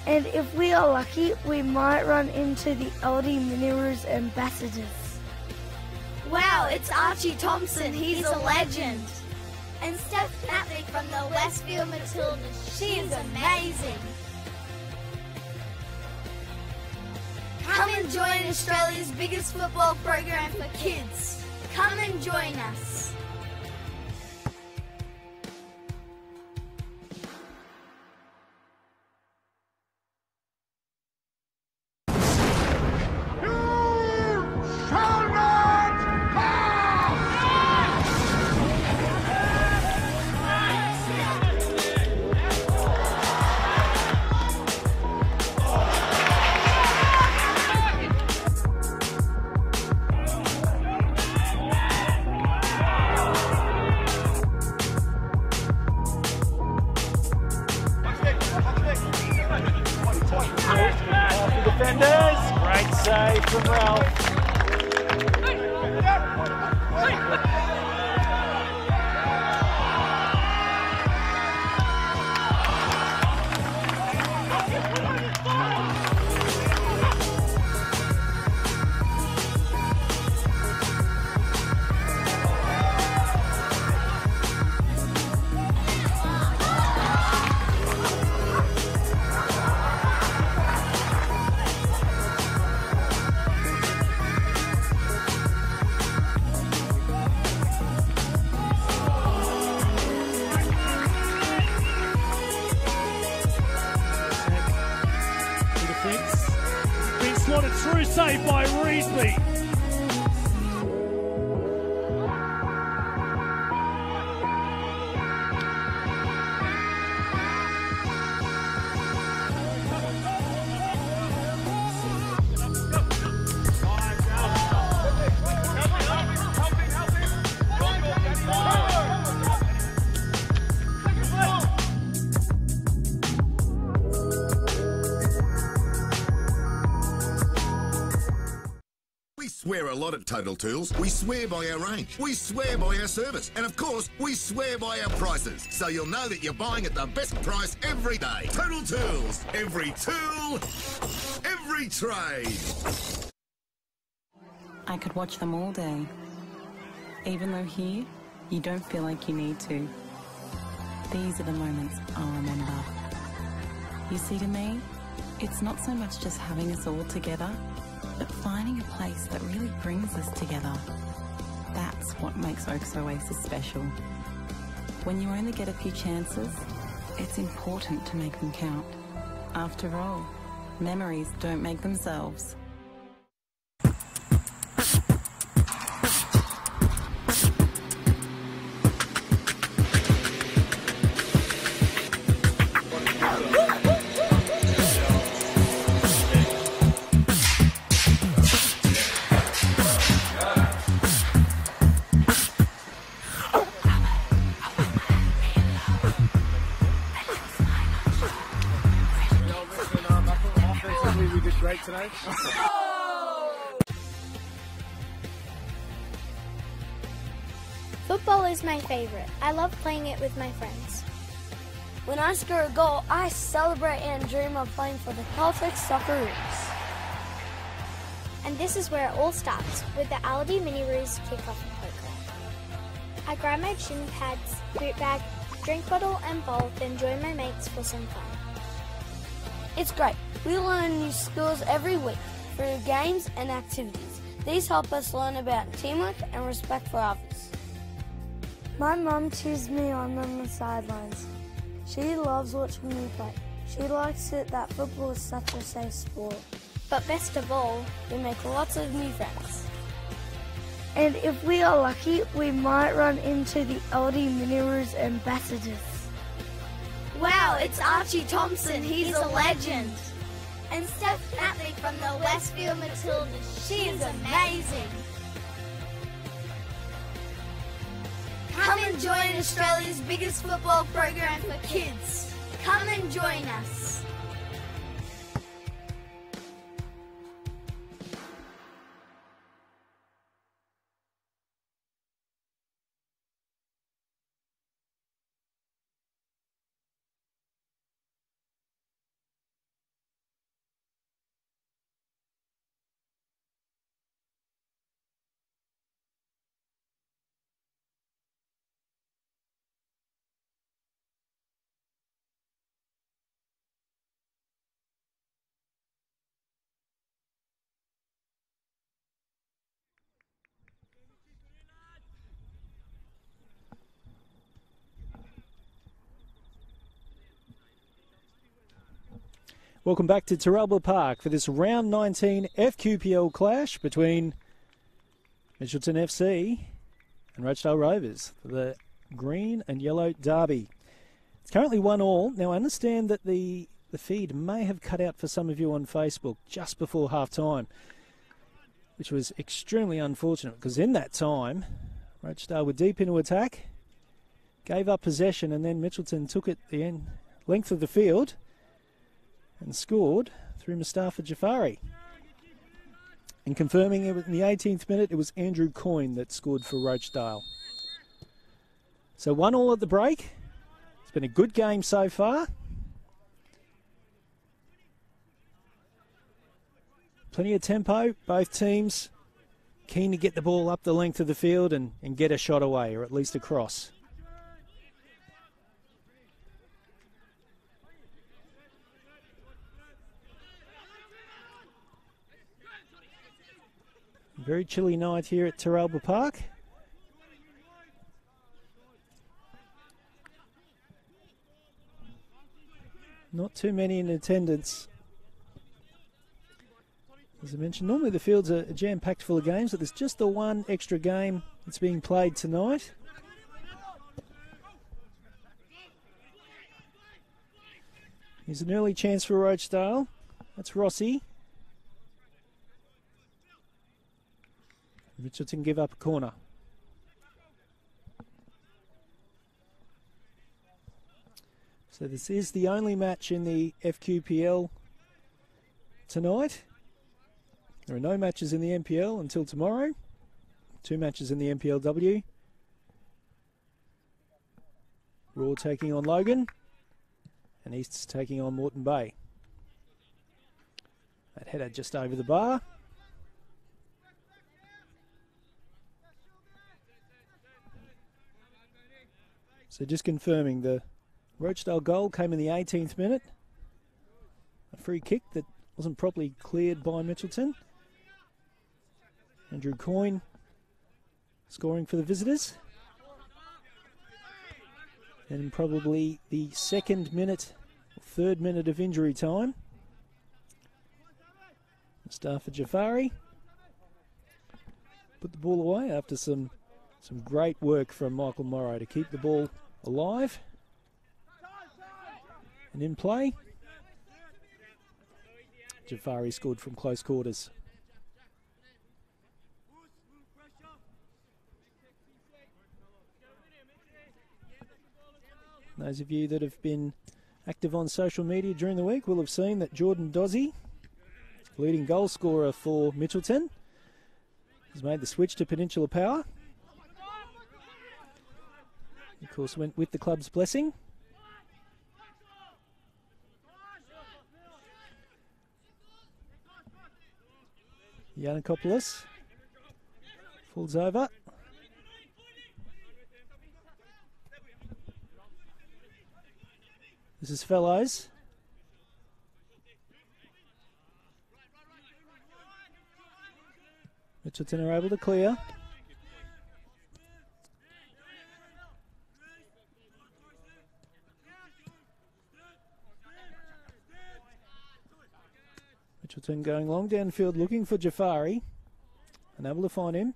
And if we are lucky, we might run into the Aldi Mini Roos ambassadors. wow, it's Archie Thompson, he's a legend. And Steph Matlick from the Westfield Matildas, she is amazing. Come and join Australia's biggest football program for kids. Come and join us. Defenders, great save from Ralph. Been slotted through, saved by Reesby. We swear a lot at Total Tools. We swear by our range. We swear by our service. And of course, we swear by our prices. So you'll know that you're buying at the best price every day. Total Tools. Every tool, every trade. I could watch them all day. Even though here, you don't feel like you need to. These are the moments I'll remember. You see, to me, it's not so much just having us all together, but finding a place that really brings us together. That's what makes Oaks Oasis special. When you only get a few chances, it's important to make them count. After all, memories don't make themselves. We did great today. Football is my favourite. I love playing it with my friends. When I score a goal, I celebrate and dream of playing for the Celtics Socceroos. And this is where it all starts, with the Aldi Mini-Roos kick-off program. I grab my shin pads, boot bag, drink bottle and bowl, then join my mates for some fun. It's great. We learn new skills every week through games and activities. These help us learn about teamwork and respect for others. My mum cheers me on the sidelines. She loves watching me play. She likes it that football is such a safe sport. But best of all, We make lots of new friends. And if we are lucky, we might run into the Aldi Mini-Roos ambassadors. Wow, it's Archie Thompson. He's a legend. and Steph Catley from the Westfield Matildas. She is amazing. Come and join Australia's biggest football program for kids. Come and join us. Welcome back to Terrelba Park for this round 19 FQPL clash between Mitchelton FC and Rochedale Rovers for the green and yellow derby. It's currently 1-1. Now, I understand that the feed may have cut out for some of you on Facebook just before half-time, which was extremely unfortunate because in that time, Rochedale were deep into attack, gave up possession, and then Mitchelton took it the length of the field and scored through Mustafa Jafari. And confirming it in the 18th minute, it was Andrew Coyne that scored for Rochedale. So 1-1 at the break. It's been a good game so far. Plenty of tempo. Both teams keen to get the ball up the length of the field and get a shot away, or at least a cross. Very chilly night here at Terrelba Park. Not too many in attendance. As I mentioned, normally the fields are jam-packed full of games, but there's just the one extra game that's being played tonight. Here's an early chance for Rochedale. That's Rossi. Mitchelton give up a corner. So this is the only match in the FQPL tonight. There are no matches in the NPL until tomorrow. 2 matches in the NPLW. Raw taking on Logan. And East's taking on Moreton Bay. That header just over the bar. So just confirming, the Rochedale goal came in the 18th minute A free kick that wasn't properly cleared by Mitchelton. Andrew Coyne scoring for the visitors. And probably the third minute of injury time. Mustafa Jafari put the ball away after some great work from Michael Morrow to keep the ball alive and in play. Jafari scored from close quarters. Those of you that have been active on social media during the week will have seen that Jordan Dozzi, leading goal scorer for Mitchelton, has made the switch to Peninsula Power. Of course, went with the club's blessing. Yannikopoulos falls over. This is Fellows. Mitchelton are able to clear. Mitchelton going long downfield looking for Jafari. Unable to find him.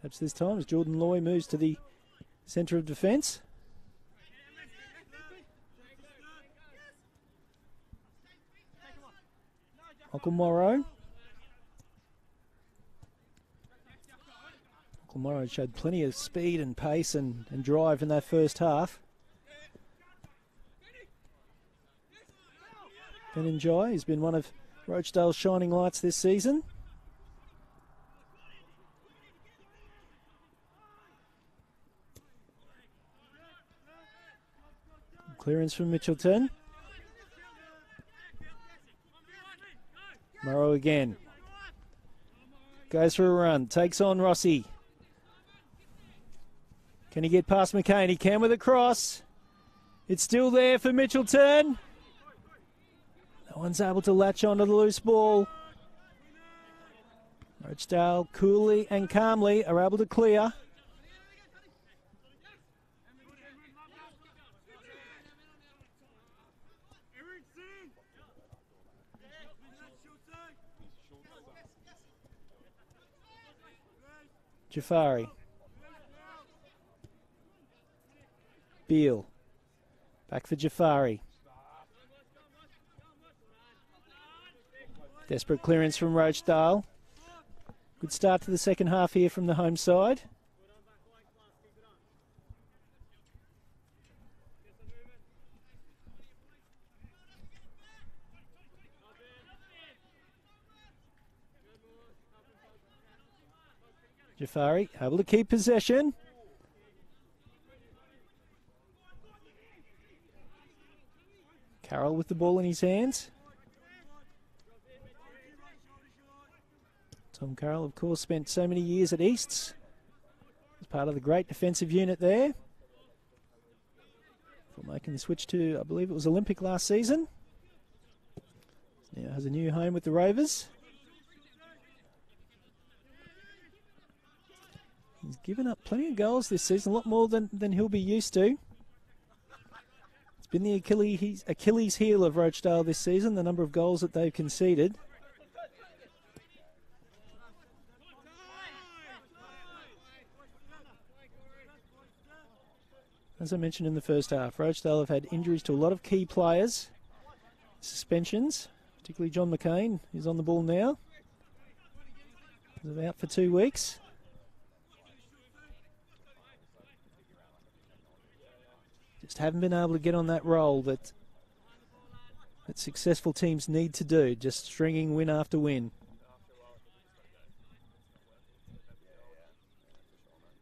Perhaps this time as Jordan Loy moves to the centre of defence. Michael Morrow. Michael Morrow showed plenty of speed and pace and drive in that first half. Benenjai has been one of Rochedale's shining lights this season. Clearance from Mitchelton. Morrow again. Goes for a run. Takes on Rossi. Can he get past McCain? He can with a cross. It's still there for Mitchelton. No one's able to latch onto the loose ball. Rochedale coolly and calmly are able to clear. Jafari. Beale. Back for Jafari. Desperate clearance from Rochedale. Good start to the second half here from the home side. Jafari able to keep possession. Carroll with the ball in his hands. Tom Carroll, of course, spent so many years at Easts as part of the great defensive unit there. For making the switch to, I believe it was Olympic last season. Now has a new home with the Rovers. He's given up plenty of goals this season, a lot more than he'll be used to. It's been the Achilles heel of Rochedale this season, the number of goals that they've conceded. As I mentioned in the first half, Rochedale have had injuries to a lot of key players, suspensions, particularly John McCain, who's on the ball now. He's out for 2 weeks. Just haven't been able to get on that roll that successful teams need to do, just stringing win after win.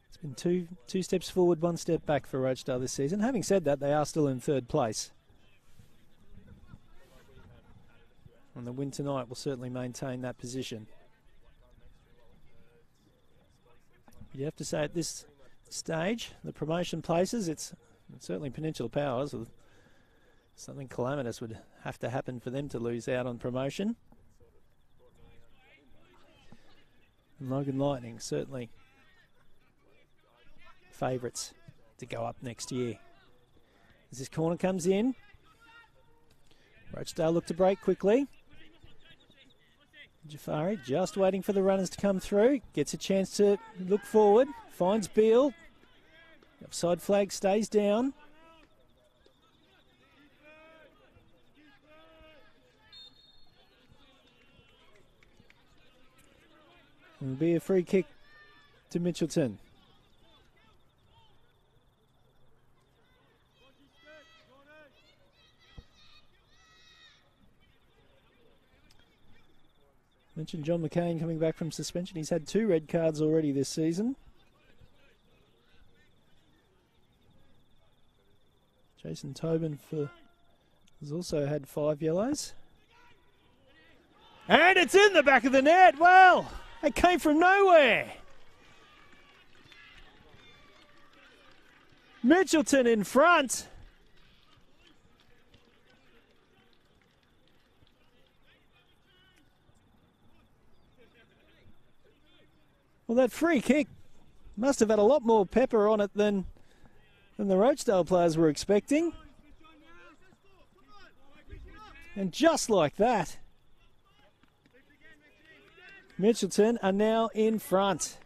It's been two steps forward, 1 step back for Rochedale this season. Having said that, they are still in 3rd place. And the win tonight will certainly maintain that position. You have to say at this stage, the promotion places, it's certainly Peninsula Powers with Something calamitous would have to happen for them to lose out on promotion. And Logan Lightning certainly favourites to go up next year. As this corner comes in, Rochedale look to break quickly. Jafari just waiting for the runners to come through. Gets a chance to look forward. Finds Beale. Offside flag stays down. It'll be a free kick to Mitchelton. Mentioned John McCain coming back from suspension. He's had 2 red cards already this season. Jason Tobin has also had 5 yellows. And it's in the back of the net. Well, it came from nowhere. Mitchelton in front. Well, that free kick must have had a lot more pepper on it than the Rochedale players were expecting. And just like that, Mitchelton are now in front.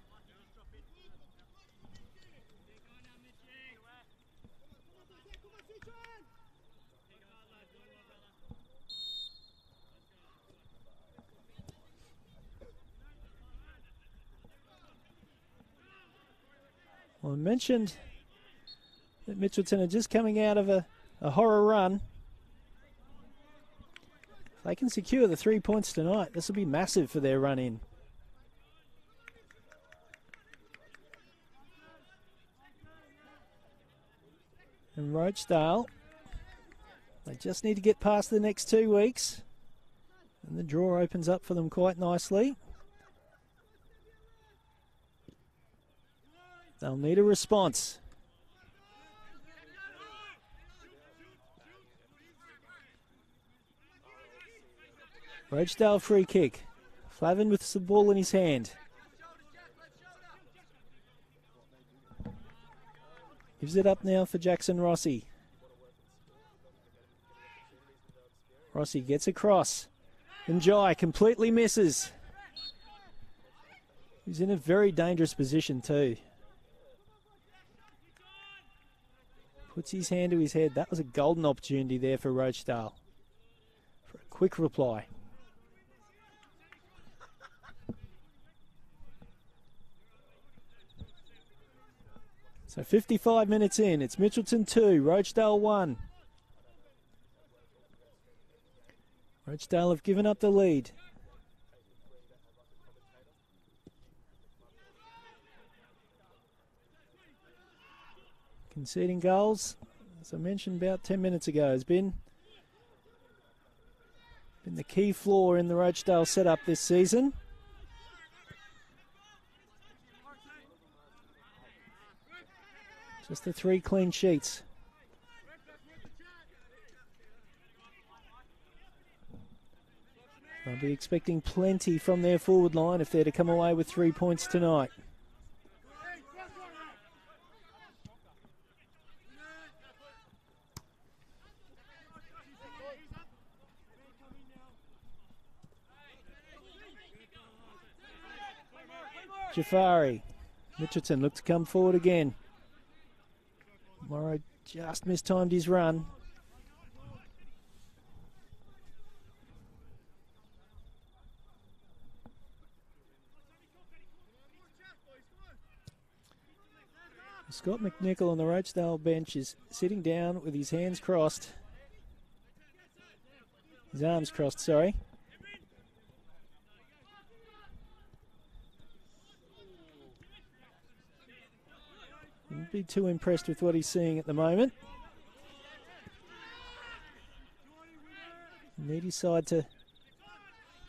Well, I mentioned that Mitchelton are just coming out of a horror run. If they can secure the 3 points tonight, this will be massive for their run in. And Rochedale, they just need to get past the next 2 weeks. And the draw opens up for them quite nicely. They'll need a response. Rochedale free kick. Flavin with the ball in his hand. Gives it up now for Jackson Rossi. Rossi gets across. And Jai completely misses. He's in a very dangerous position too. Puts his hand to his head. That was a golden opportunity there for Rochedale. For a quick reply. So 55 minutes in. It's Mitchelton 2, Rochedale 1. Rochedale have given up the lead. Conceding goals, as I mentioned about 10 minutes ago, has been the key flaw in the Rochedale setup this season. Just the 3 clean sheets. They'll be expecting plenty from their forward line if they're to come away with 3 points tonight. Jafari. Mitchelton look to come forward again. Morrow just mistimed his run. Scott McNichol on the Rochedale bench is sitting down with his hands crossed. His arms crossed, sorry. Wouldn't be too impressed with what he's seeing at the moment. Need his side to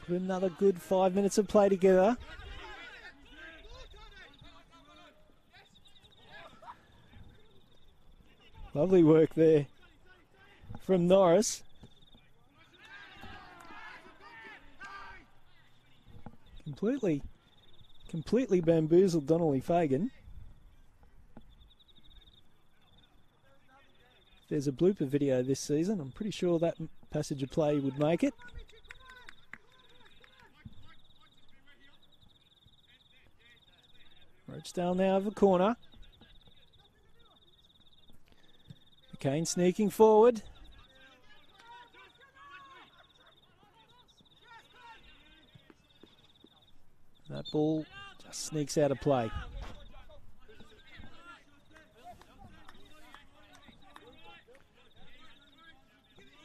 put another good 5 minutes of play together. Lovely work there from Norris. Completely bamboozled Donnelly Fagan. If there's a blooper video this season, I'm pretty sure that passage of play would make it. Rochedale now have a corner. McCain sneaking forward. That ball just sneaks out of play.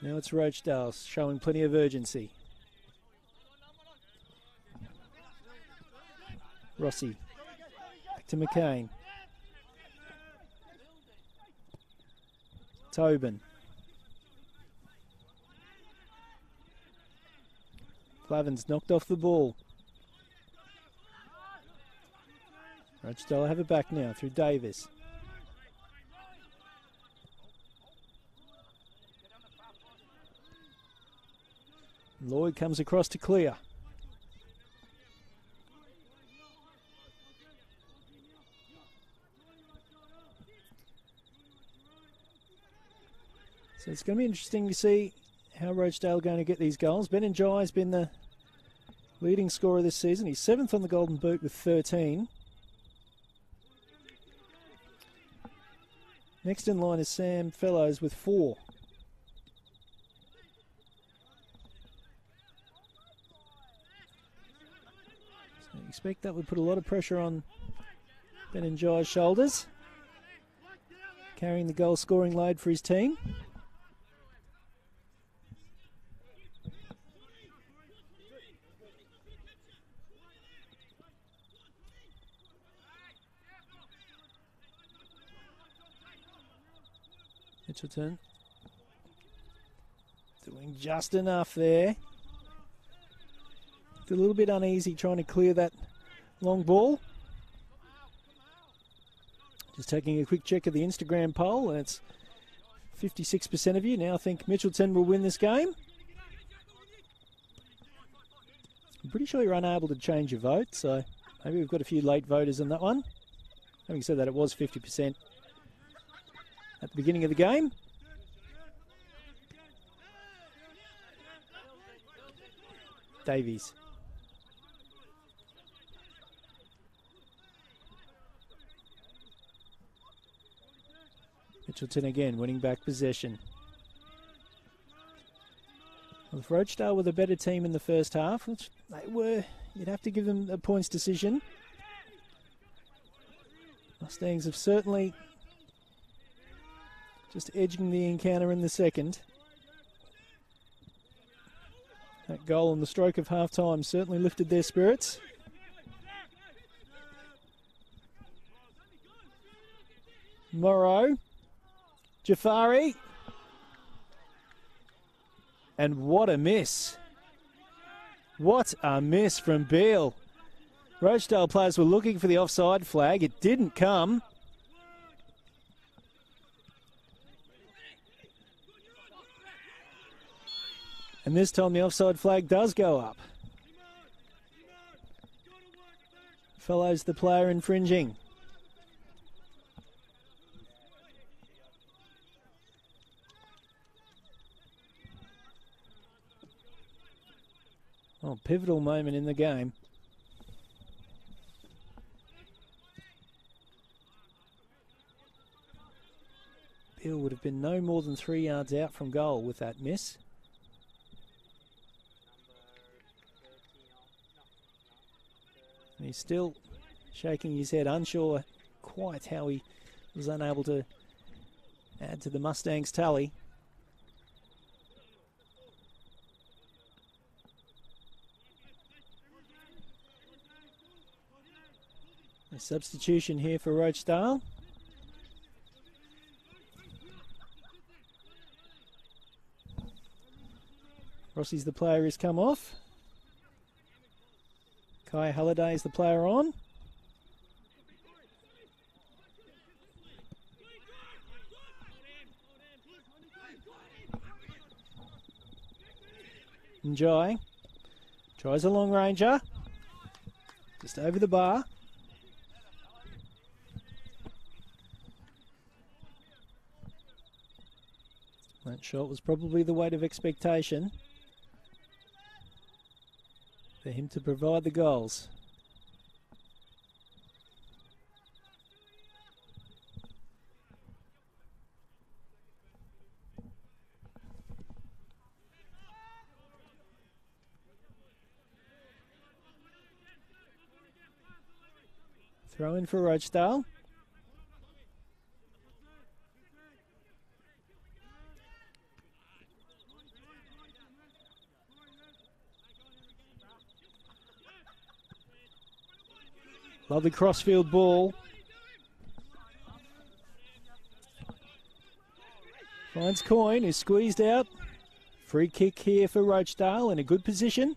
Now it's Rochedale showing plenty of urgency. Rossi back to McCain. Tobin. Clavin's knocked off the ball. Rochedale have it back now through Davis. Lloyd comes across to clear. So it's going to be interesting to see how Rochedale are going to get these goals. Ben Njai has been the leading scorer this season. He's 7th on the Golden Boot with 13. Next in line is Sam Fellows with 4. So I expect that would put a lot of pressure on Ben Njai's shoulders, carrying the goal scoring load for his team. Mitchelton doing just enough there. It's a little bit uneasy trying to clear that long ball. Just taking a quick check of the Instagram poll, and it's 56% of you now think Mitchelton will win this game. I'm pretty sure you're unable to change your vote, so maybe we've got a few late voters on that one. Having said that, it was 50% at the beginning of the game. Davies. Mitchelton again winning back possession. With Rochedale with a better team in the first half, which they were, you'd have to give them a points decision. Mustangs have certainly just edging the encounter in the second. That goal on the stroke of half-time certainly lifted their spirits. Morrow. Jafari. And what a miss. What a miss from Beale. Rochedale players were looking for the offside flag. It didn't come. And this time the offside flag does go up. Fellows the player infringing. Oh, pivotal moment in the game. Bill would have been no more than 3 yards out from goal with that miss. And he's still shaking his head, unsure quite how he was unable to add to the Mustangs' tally. A substitution here for Rochedale. Rossi's the player who's come off. Kai Halliday is the player on. Njai tries a long ranger. Just over the bar. That shot was probably the weight of expectation for him to provide the goals. Throw in for Rochedale. Lovely crossfield ball. Finds Coyne, who's squeezed out. Free kick here for Rochedale in a good position.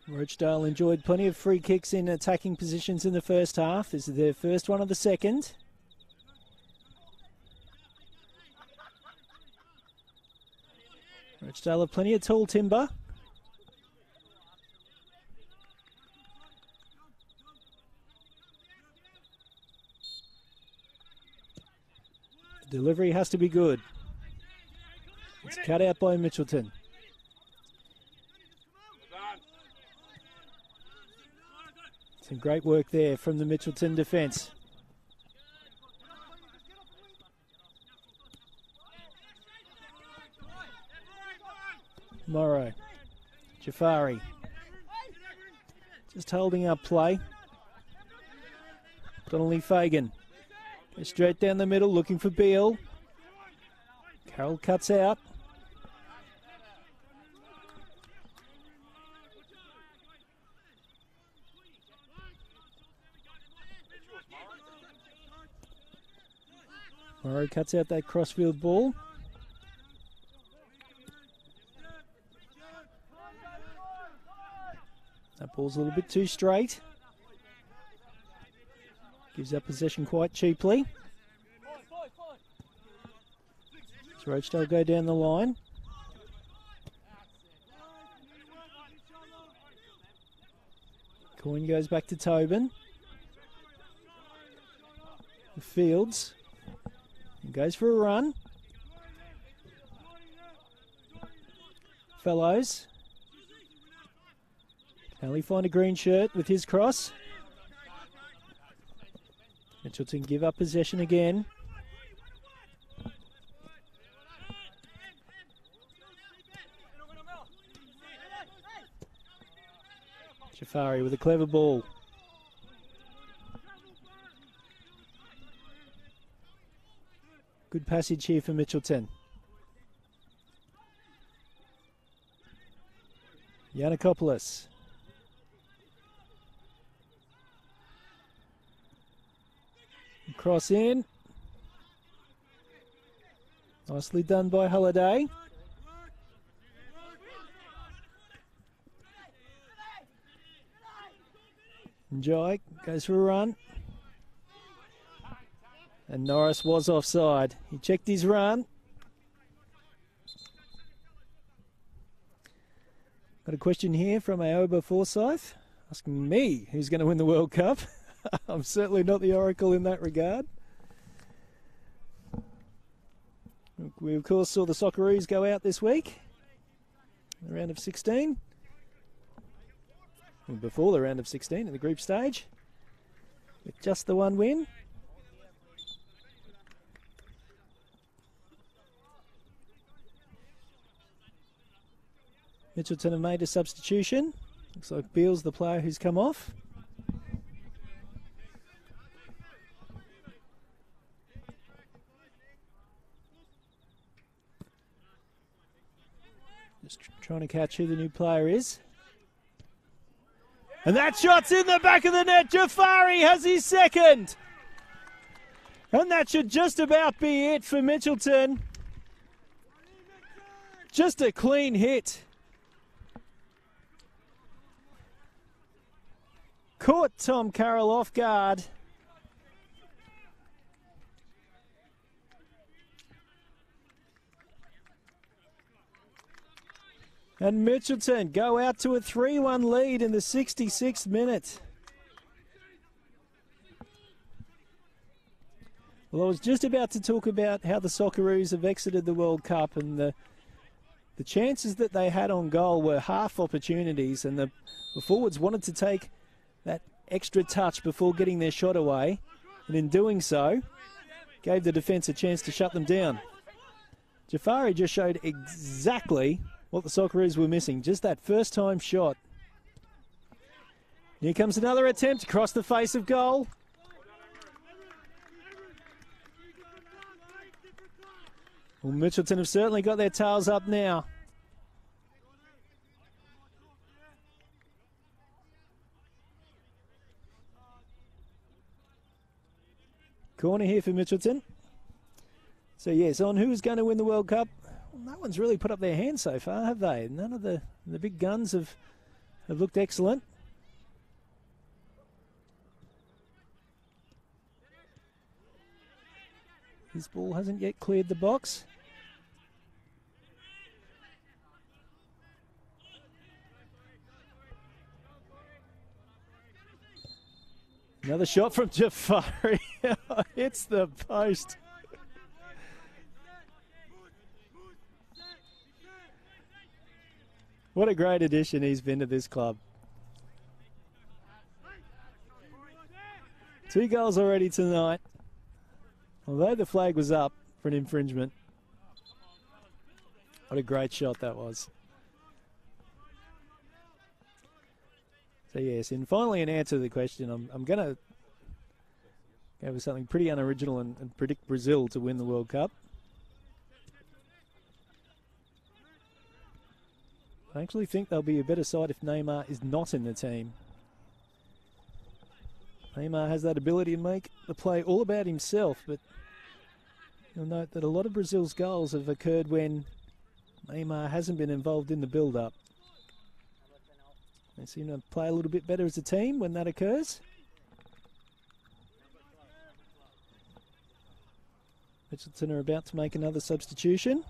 Rochedale enjoyed plenty of free kicks in attacking positions in the first half. This is their first one of the second. Rochedale have plenty of tall timber. The delivery has to be good. It's cut out by Mitchelton. Some great work there from the Mitchelton defence. Morrow. Jafari. Just holding up play. Donnelly Fagan. Goes straight down the middle looking for Beale. Carroll cuts out. Morrow cuts out that crossfield ball. That ball's a little bit too straight. Gives up possession quite cheaply. So Rochedale go down the line. Coyne goes back to Tobin. Fields. He goes for a run. Fellows. Can only find a green shirt with his cross. Mitchelton give up possession again. Jafari with a clever ball. Good passage here for Mitchelton. Yanakopoulos. Cross in. Nicely done by Halliday. Njai goes for a run. And Norris was offside. He checked his run. Got a question here from Aoba Forsyth asking me who's going to win the World Cup. I'm certainly not the oracle in that regard. We, of course, saw the Socceroos go out this week. The round of 16. And before the round of 16 in the group stage. With just the one win. Mitchelton have made a substitution. Looks like Beale's the player who's come off. Just trying to catch who the new player is. And that shot's in the back of the net. Jafari has his second. And that should just about be it for Mitchelton. Just a clean hit. Caught Tom Carroll off guard. And Mitchelton go out to a 3-1 lead in the 66th minute. Well, I was just about to talk about how the Socceroos have exited the World Cup, and the chances that they had on goal were half opportunities, and the forwards wanted to take that extra touch before getting their shot away, and in doing so, gave the defence a chance to shut them down. Jafari just showed exactly what the Socceroos were missing, just that first-time shot. Here comes another attempt across the face of goal. Well, Mitchelton have certainly got their tails up now. Corner here for Mitchelton. So, yes, on who's going to win the World Cup? Well, no one's really put up their hand so far, have they? None of the big guns have looked excellent. His ball hasn't yet cleared the box. Another shot from Jafari. Hits the post. What a great addition he's been to this club. 2 goals already tonight. Although the flag was up for an infringement. What a great shot that was. So yes, and finally an answer to the question. I'm going to go with something pretty unoriginal and predict Brazil to win the World Cup. I actually think they'll be a better side if Neymar is not in the team. Neymar has that ability to make the play all about himself, but you'll note that a lot of Brazil's goals have occurred when Neymar hasn't been involved in the build-up. They seem to play a little bit better as a team when that occurs. Mitchelton are about to make another substitution.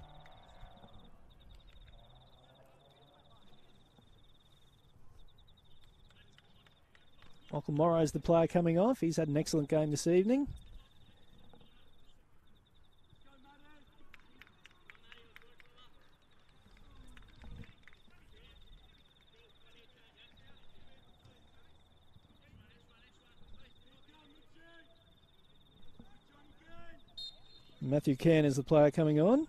Michael Morrow's the player coming off. He's had an excellent game this evening. Matthew Cairn is the player coming on.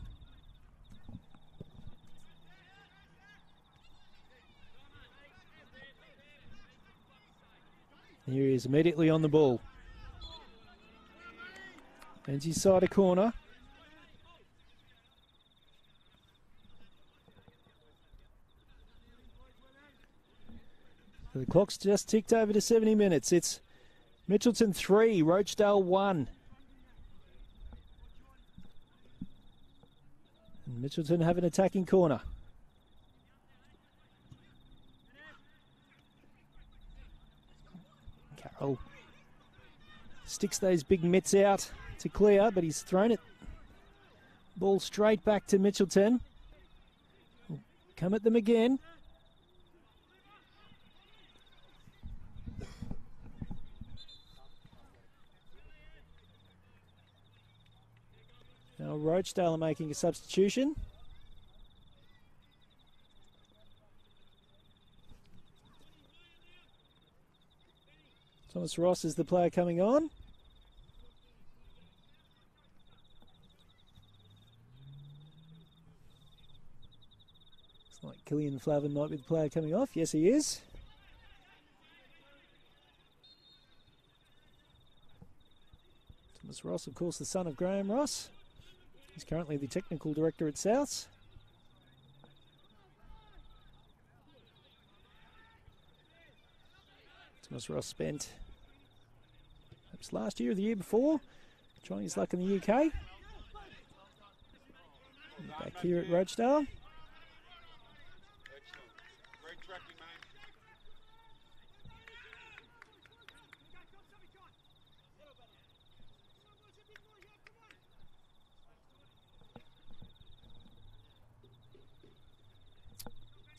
Here he is immediately on the ball. And he's side a corner. So the clock's just ticked over to 70 minutes. It's Mitchelton 3, Rochedale 1. And Mitchelton have an attacking corner. Carroll sticks those big mitts out to clear, but he's thrown it. Ball straight back to Mitchelton. Come at them again. Now Rochedale are making a substitution. Thomas Ross is the player coming on. Looks like Killian Flavin might be the player coming off. Yes, he is. Thomas Ross, of course, the son of Graham Ross. He's currently the technical director at Souths. Thomas Ross spent perhaps last year or the year before trying his luck in the UK. Back here at Rochedale.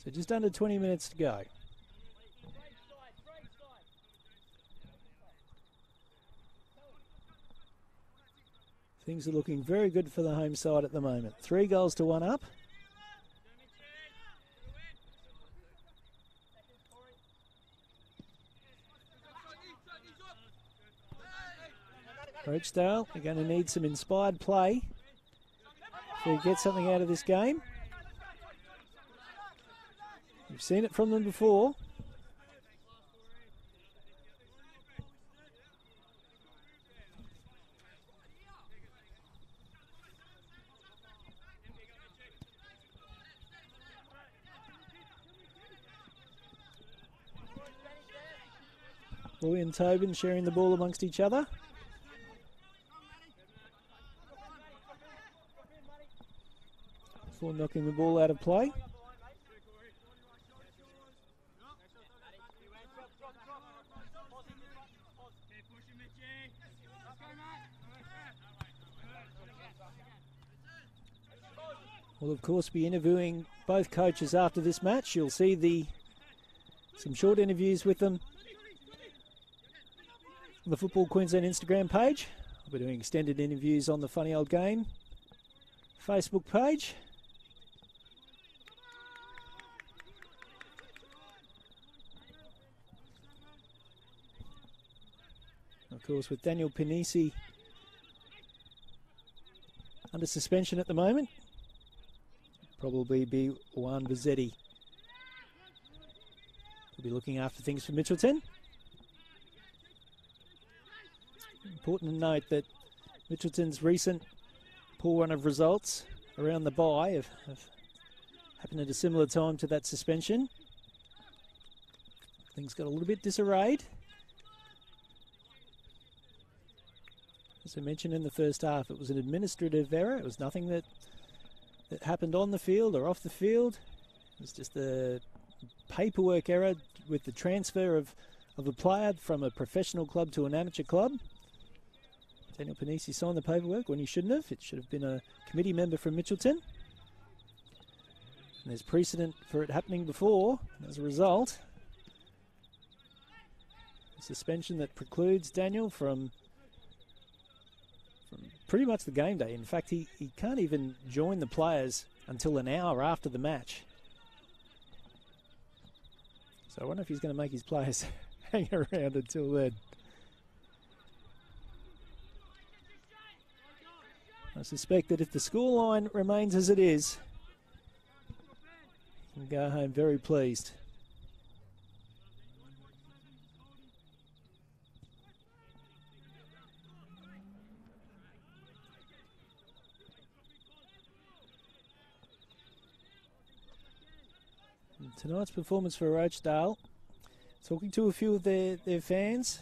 So just under 20 minutes to go. Things are looking very good for the home side at the moment. 3 goals to 1 up. Rochedale are going to need some inspired play to get something out of this game. You've seen it from them before. Boy and Tobin sharing the ball amongst each other. Before knocking the ball out of play. We'll of course be interviewing both coaches after this match. You'll see some short interviews with them on the Football Queensland Instagram page. We're doing extended interviews on the Funny Old Game Facebook page. Of course, with Daniel Panisi under suspension at the moment, probably be Juan Bazzetti. We'll be looking after things for Mitchelton. Important to note that Mitchelton's recent poor run of results around the bye have happened at a similar time to that suspension. Things got a little bit disarrayed. As I mentioned in the first half, it was an administrative error. It was nothing that happened on the field or off the field. It was just a paperwork error with the transfer of a player from a professional club to an amateur club. Daniel Panisi signed the paperwork when he shouldn't have. It should have been a committee member from Mitchelton. And there's precedent for it happening before. And as a result, a suspension that precludes Daniel from pretty much the game day. In fact, he can't even join the players until an hour after the match. So I wonder if he's going to make his players hang around until then. I suspect that if the scoreline remains as it is, he can go home very pleased. And tonight's performance for Rochedale, talking to a few of their fans,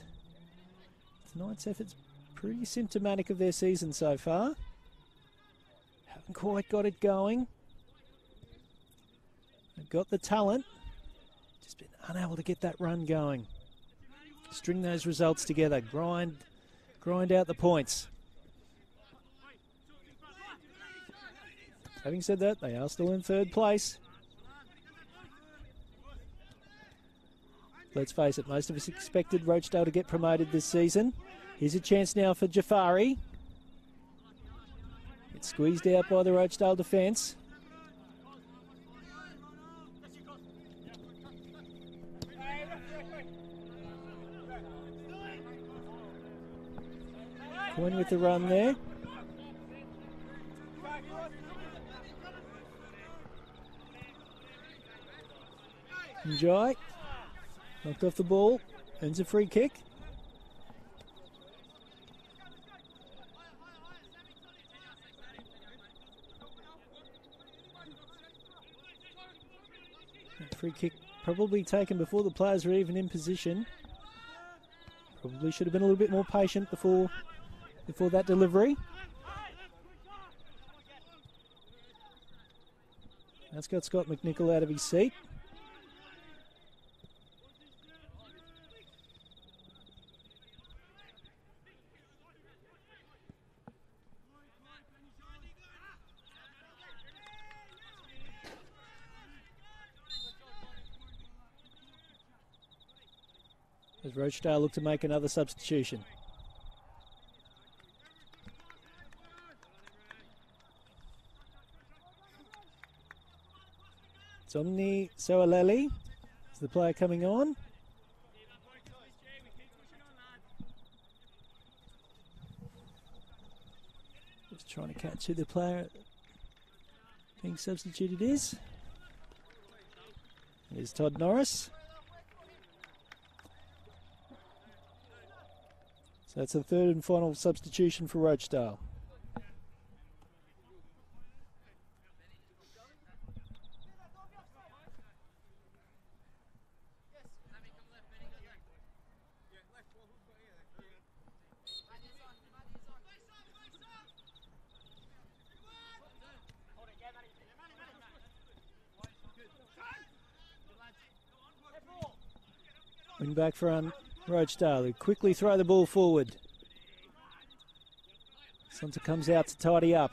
tonight's effort's pretty symptomatic of their season so far. Haven't quite got it going. They've got the talent, just been unable to get that run going. String those results together, grind out the points. Having said that, they are still in third place. Let's face it, most of us expected Rochedale to get promoted this season. Here's a chance now for Jafari. It's squeezed out by the Rochedale defence. Quinn with the run there. Enjoy. Knocked off the ball. Earns a free kick. Free kick probably taken before the players were even in position. Probably should have been a little bit more patient before that delivery. That's got Scott McNichol out of his seat. As Rochedale look to make another substitution. Somni Soaleli is the player coming on. Just trying to catch who the player being substituted is. There's Todd Norris. So that's the third and final substitution for Rochedale. Wing back from Rochedale, who quickly throw the ball forward. Sunta comes out to tidy up.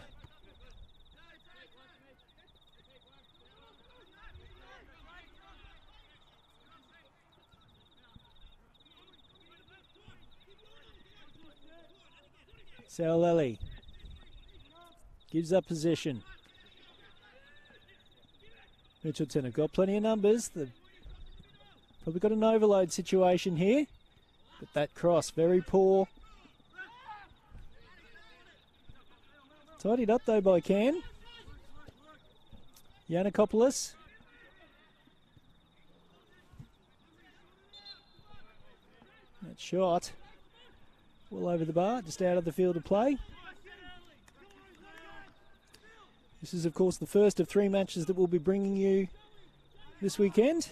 Saoleli gives up possession. Mitchelton have got plenty of numbers. They've probably got an overload situation here, but that cross, very poor. Tidied up though by Can. Yannikopoulos. That shot, all over the bar, just out of the field of play. This is of course the first of 3 matches that we'll be bringing you this weekend.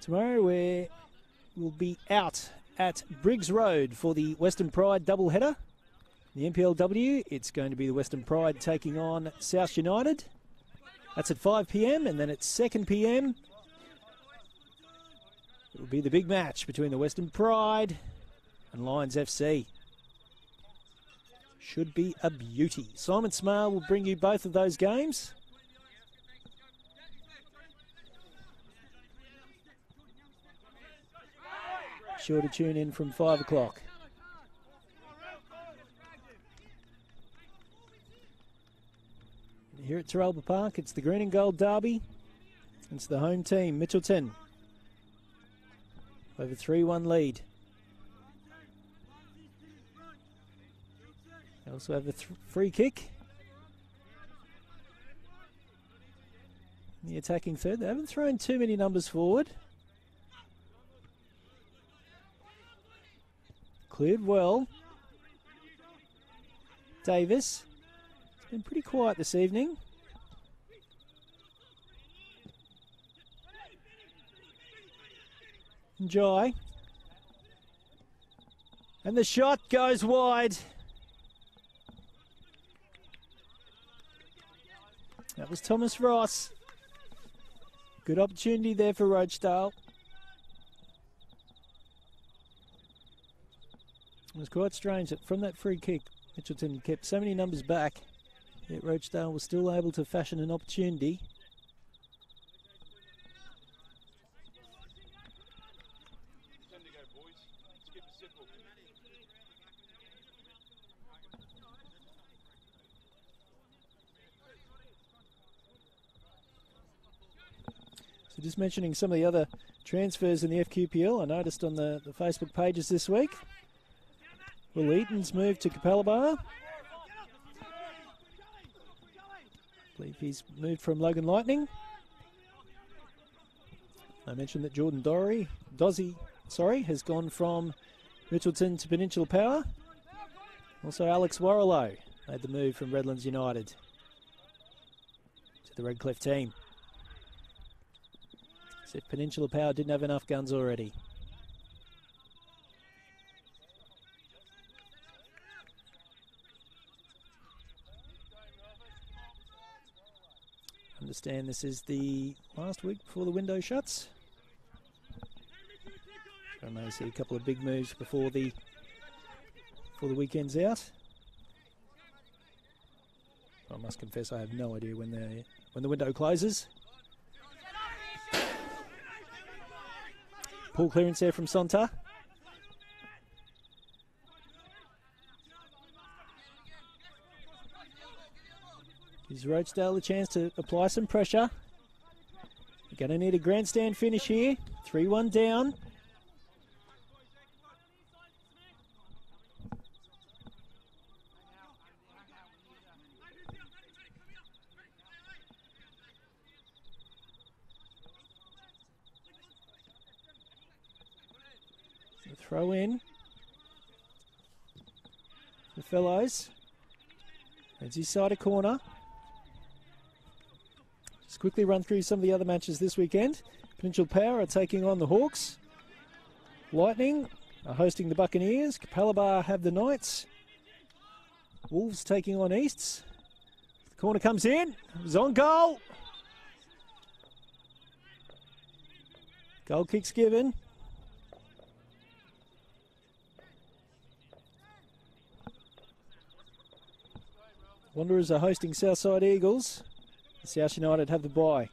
Tomorrow we'll be out at Briggs Road for the Western Pride doubleheader. The NPLW, it's going to be the Western Pride taking on South United. That's at 5 p.m. and then at 2 p.m. it will be the big match between the Western Pride and Lions FC. Should be a beauty. Simon Smale will bring you both of those games. Sure to tune in from 5 o'clock. Here at Terralba Park, it's the green and gold derby. It's the home team, Mitchelton. Over 3-1 lead. They also have a free kick. The attacking third. They haven't thrown too many numbers forward. Cleared well. Davis. It's been pretty quiet this evening. Enjoy. And the shot goes wide. That was Thomas Ross. Good opportunity there for Rochedale. It was quite strange that from that free kick, Mitchelton kept so many numbers back, yet Rochedale was still able to fashion an opportunity. So just mentioning some of the other transfers in the FQPL, I noticed on the Facebook pages this week. Will Eaton's moved to Capalaba. I believe he's moved from Logan Lightning. I mentioned that Jordan Dozzy has gone from Mitchelton to Peninsula Power. Also Alex Warrilow made the move from Redlands United to the Redcliffe team. As if Peninsula Power didn't have enough guns already. Understand this is the last week before the window shuts. I may see a couple of big moves before the weekend's out. I must confess I have no idea when the window closes. Poor clearance there from Sonta. Gives Rochedale a chance to apply some pressure. You're going to need a grandstand finish here. 3-1 down. So throw in. The fellows. As his side of corner. Just quickly run through some of the other matches this weekend. Peninsula Power are taking on the Hawks. Lightning are hosting the Buccaneers. Capalaba have the Knights. Wolves taking on Easts. The corner comes in. It's on goal. Goal kick's given. Wanderers are hosting Southside Eagles. South United have the bye.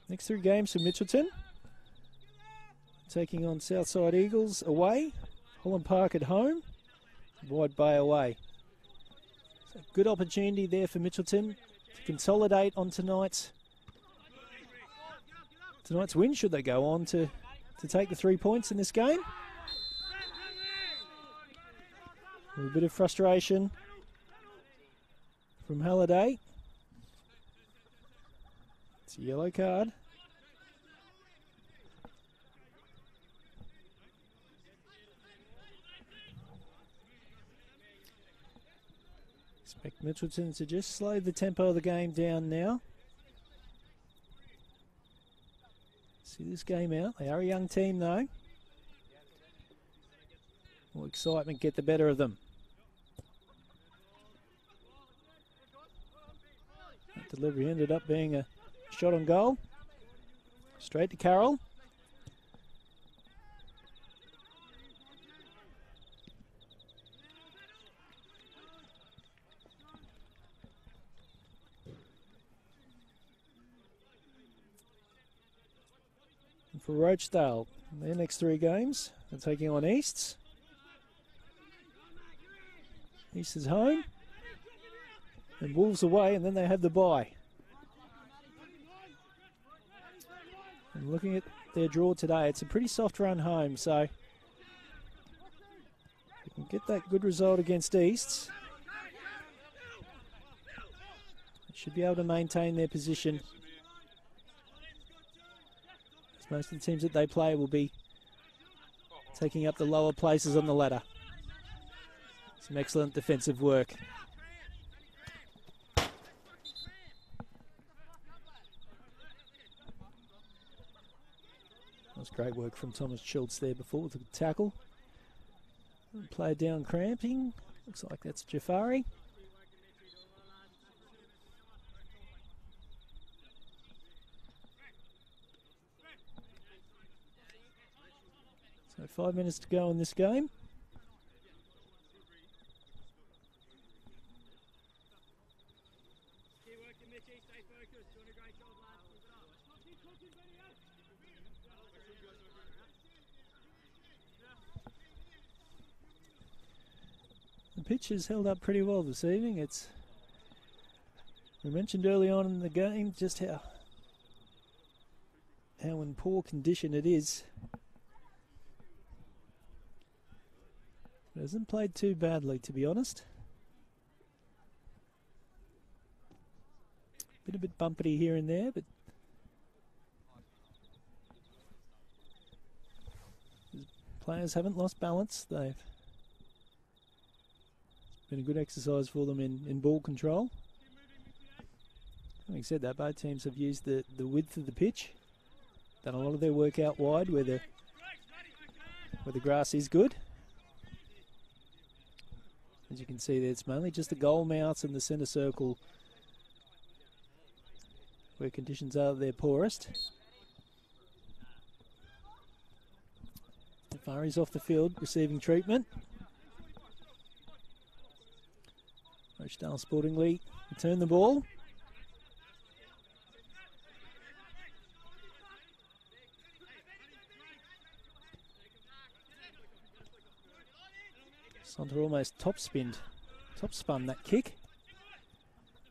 Next 3 games for Mitchelton. Taking on Southside Eagles away. Holland Park at home. Wide Bay away. So good opportunity there for Mitchelton to consolidate on tonight's win, should they go on to take the 3 points in this game. A bit of frustration from Halliday. It's a yellow card. Expect Mitchelton to just slow the tempo of the game down now. See this game out. They are a young team though. Will excitement get the better of them? That delivery ended up being a shot on goal. Straight to Carroll. And for Rochedale, their next 3 games, they're taking on Easts. East is home. And Wolves away, and then they have the bye. And looking at their draw today, it's a pretty soft run home, so if they can get that good result against Easts, they should be able to maintain their position. As most of the teams that they play will be taking up the lower places on the ladder. Some excellent defensive work. That was great work from Thomas Schultz there before with the tackle. Player down cramping. Looks like that's Jafari. So 5 minutes to go in this game. The pitch has held up pretty well this evening. We mentioned early on in the game just how in poor condition it is. It hasn't played too badly, to be honest. Been a bit bumpety here and there, but players haven't lost balance. It's been a good exercise for them in ball control. Having said that, both teams have used the width of the pitch, done a lot of their work out wide where the grass is good. As you can see there, it's mainly just the goal mouths and the centre circle where conditions are their poorest. Jafari's off the field receiving treatment. Rochedale Sporting League Return the ball. Saunders almost top spun that kick.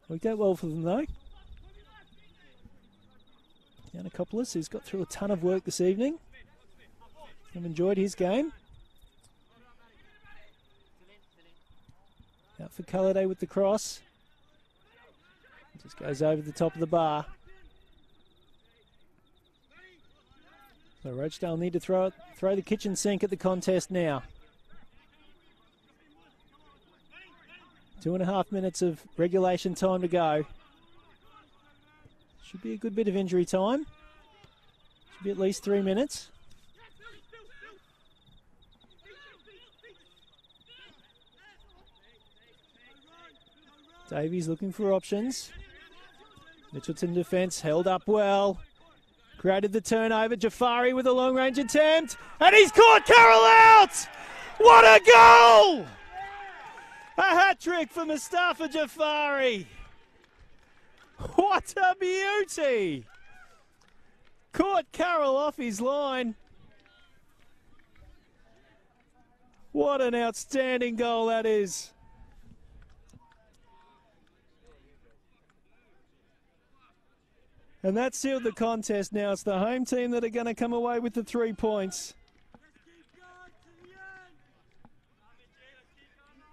Worked out well for them though. Yanakopoulos, who's got through a ton of work this evening. I've enjoyed his game. Out for Culladay with the cross. Just goes over the top of the bar. So Rochedale need to throw the kitchen sink at the contest now. 2.5 minutes of regulation time to go. Should be a good bit of injury time. Should be at least 3 minutes. Davies looking for options. Mitchelton defence held up well. Created the turnover. Jafari with a long range attempt. And he's caught Carroll out! What a goal! A hat-trick for Mustafa Jafari. What a beauty! Caught Carroll off his line. What an outstanding goal that is. And that sealed the contest now. It's the home team that are going to come away with the 3 points.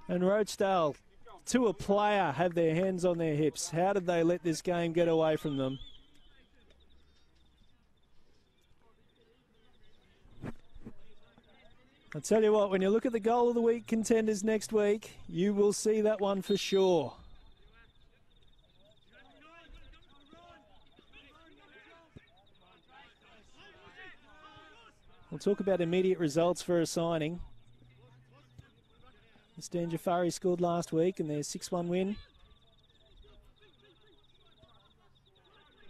And Rochedale, to a player, have their hands on their hips. How did they let this game get away from them? I'll tell you what, when you look at the goal of the week contenders next week, you will see that one for sure. We'll talk about immediate results for a signing. Stan Jafari scored last week in their 6-1 win.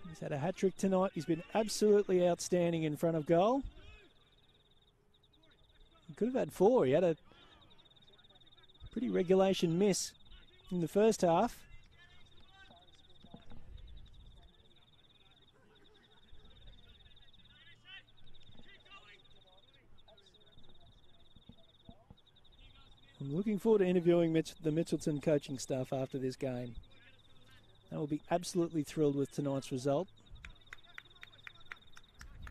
He's had a hat-trick tonight. He's been absolutely outstanding in front of goal. He could have had 4. He had a pretty regulation miss in the first half. I'm looking forward to interviewing the Mitchelton coaching staff after this game. They will be absolutely thrilled with tonight's result.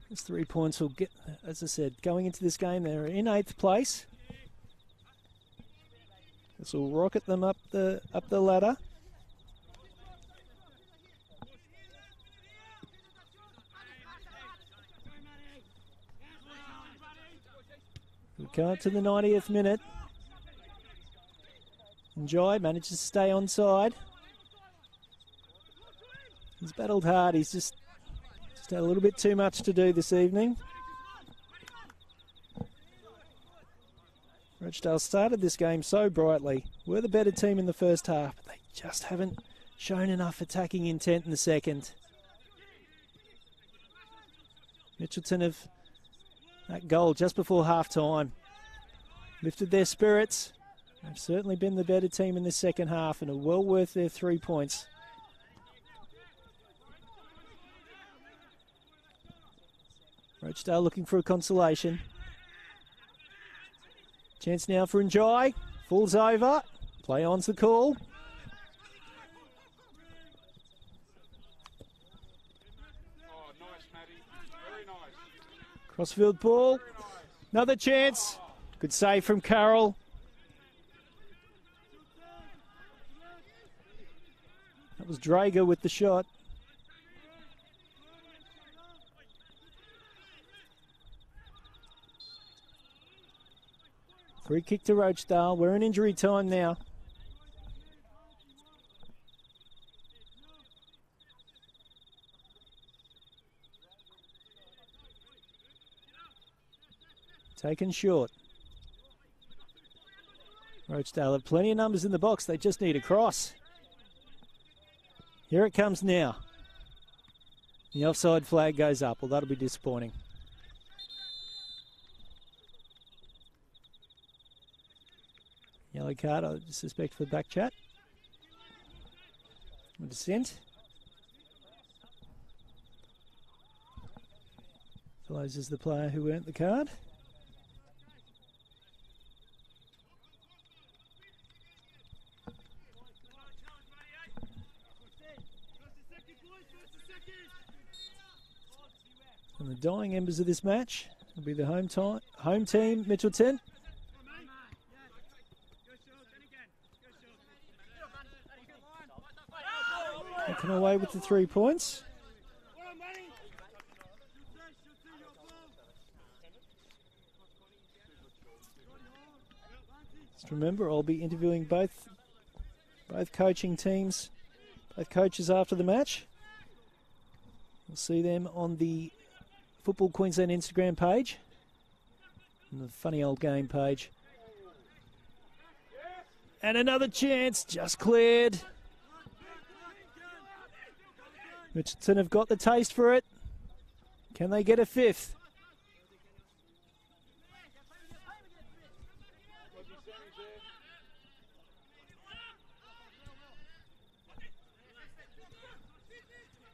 Those 3 points will get, as I said, going into this game, they're in 8th place. This will rocket them up the ladder. We come up to the 90th minute. Njai manages to stay onside. He's battled hard. He's just had a little bit too much to do this evening. Rochedale started this game so brightly. We're the better team in the first half, but they just haven't shown enough attacking intent in the second. Mitchelton have that goal just before half-time lifted their spirits. They've certainly been the better team in the second half and are well worth their 3 points. Rochedale looking for a consolation. Chance now for Njai. Falls over. Play on's the call. Oh, nice, Matty. Very nice. Crossfield ball. Another chance. Good save from Carroll. That was Drager with the shot. Free kick to Rochedale. We're in injury time now. Taken short. Rochedale have plenty of numbers in the box. They just need a cross. Here it comes now. The offside flag goes up. Well, that'll be disappointing. Yellow card, I suspect, for the back chat. A descent. Fellows is the player who earned the card. And the dying embers of this match will be the home team, Mitchelton. Taken away with the 3 points. Just remember, I'll be interviewing both coaching teams, both coaches after the match. We'll see them on the Football Queensland Instagram page and the Funny Old Game page. And another chance, just cleared. Mitchelton have got the taste for it. Can they get a 5th?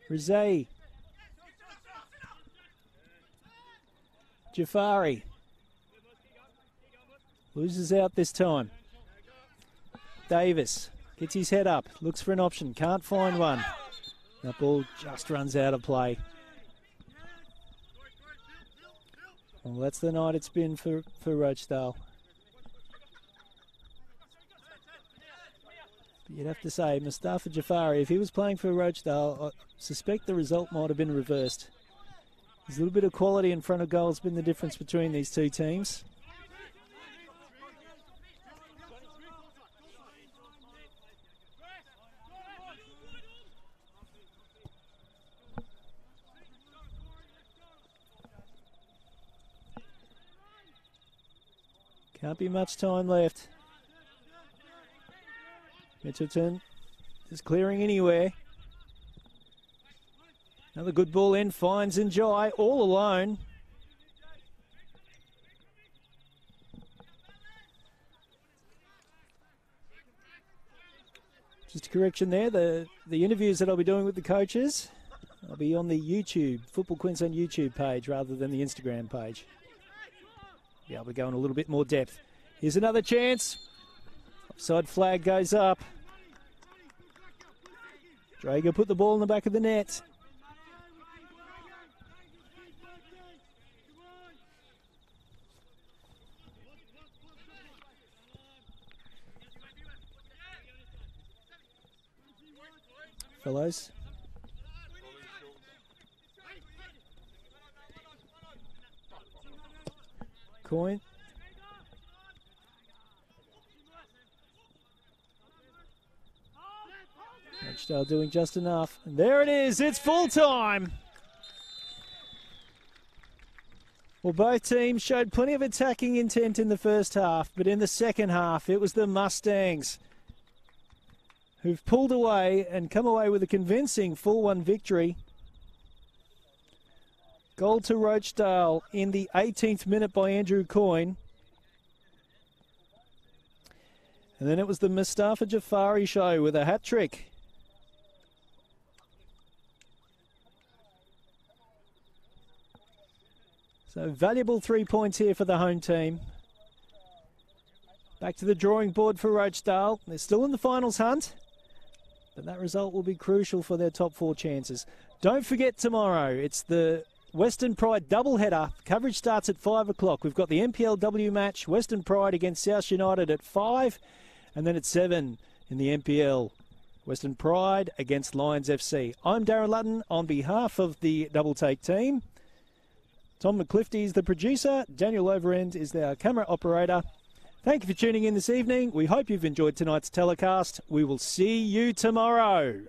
Rizay. Jafari. Loses out this time. Davis gets his head up, looks for an option, can't find one. That ball just runs out of play. Well, that's the night it's been for Rochedale. But you'd have to say, Mustafa Jafari, if he was playing for Rochedale, I suspect the result might have been reversed. There's a little bit of quality in front of goal has been the difference between these two teams. Can't be much time left. Mitchelton is clearing anywhere. Another good ball in, finds Njai all alone. Just a correction there, the interviews that I'll be doing with the coaches, I'll be on the YouTube, Football Queensland YouTube page rather than the Instagram page. Yeah, I'll be going a little bit more depth. Here's another chance. Offside flag goes up. Drager put the ball in the back of the net. Fellows. Coin. Rochedale doing just enough. And there it is, it's full time. Well, both teams showed plenty of attacking intent in the first half, but in the second half, it was the Mustangs who've pulled away and come away with a convincing 4-1 victory. Goal to Rochedale in the 18th minute by Andrew Coyne. And then it was the Mustafa Jafari show with a hat-trick. So valuable 3 points here for the home team. Back to the drawing board for Rochedale. They're still in the finals hunt, but that result will be crucial for their top 4 chances. Don't forget tomorrow, it's the Western Pride doubleheader. Coverage starts at 5 o'clock. We've got the MPLW match, Western Pride against South United at 5, and then at 7 in the MPL, Western Pride against Lions FC. I'm Darren Lutton on behalf of the Double Take team. Tom McClifty is the producer. Daniel Overend is our camera operator. Thank you for tuning in this evening. We hope you've enjoyed tonight's telecast. We will see you tomorrow.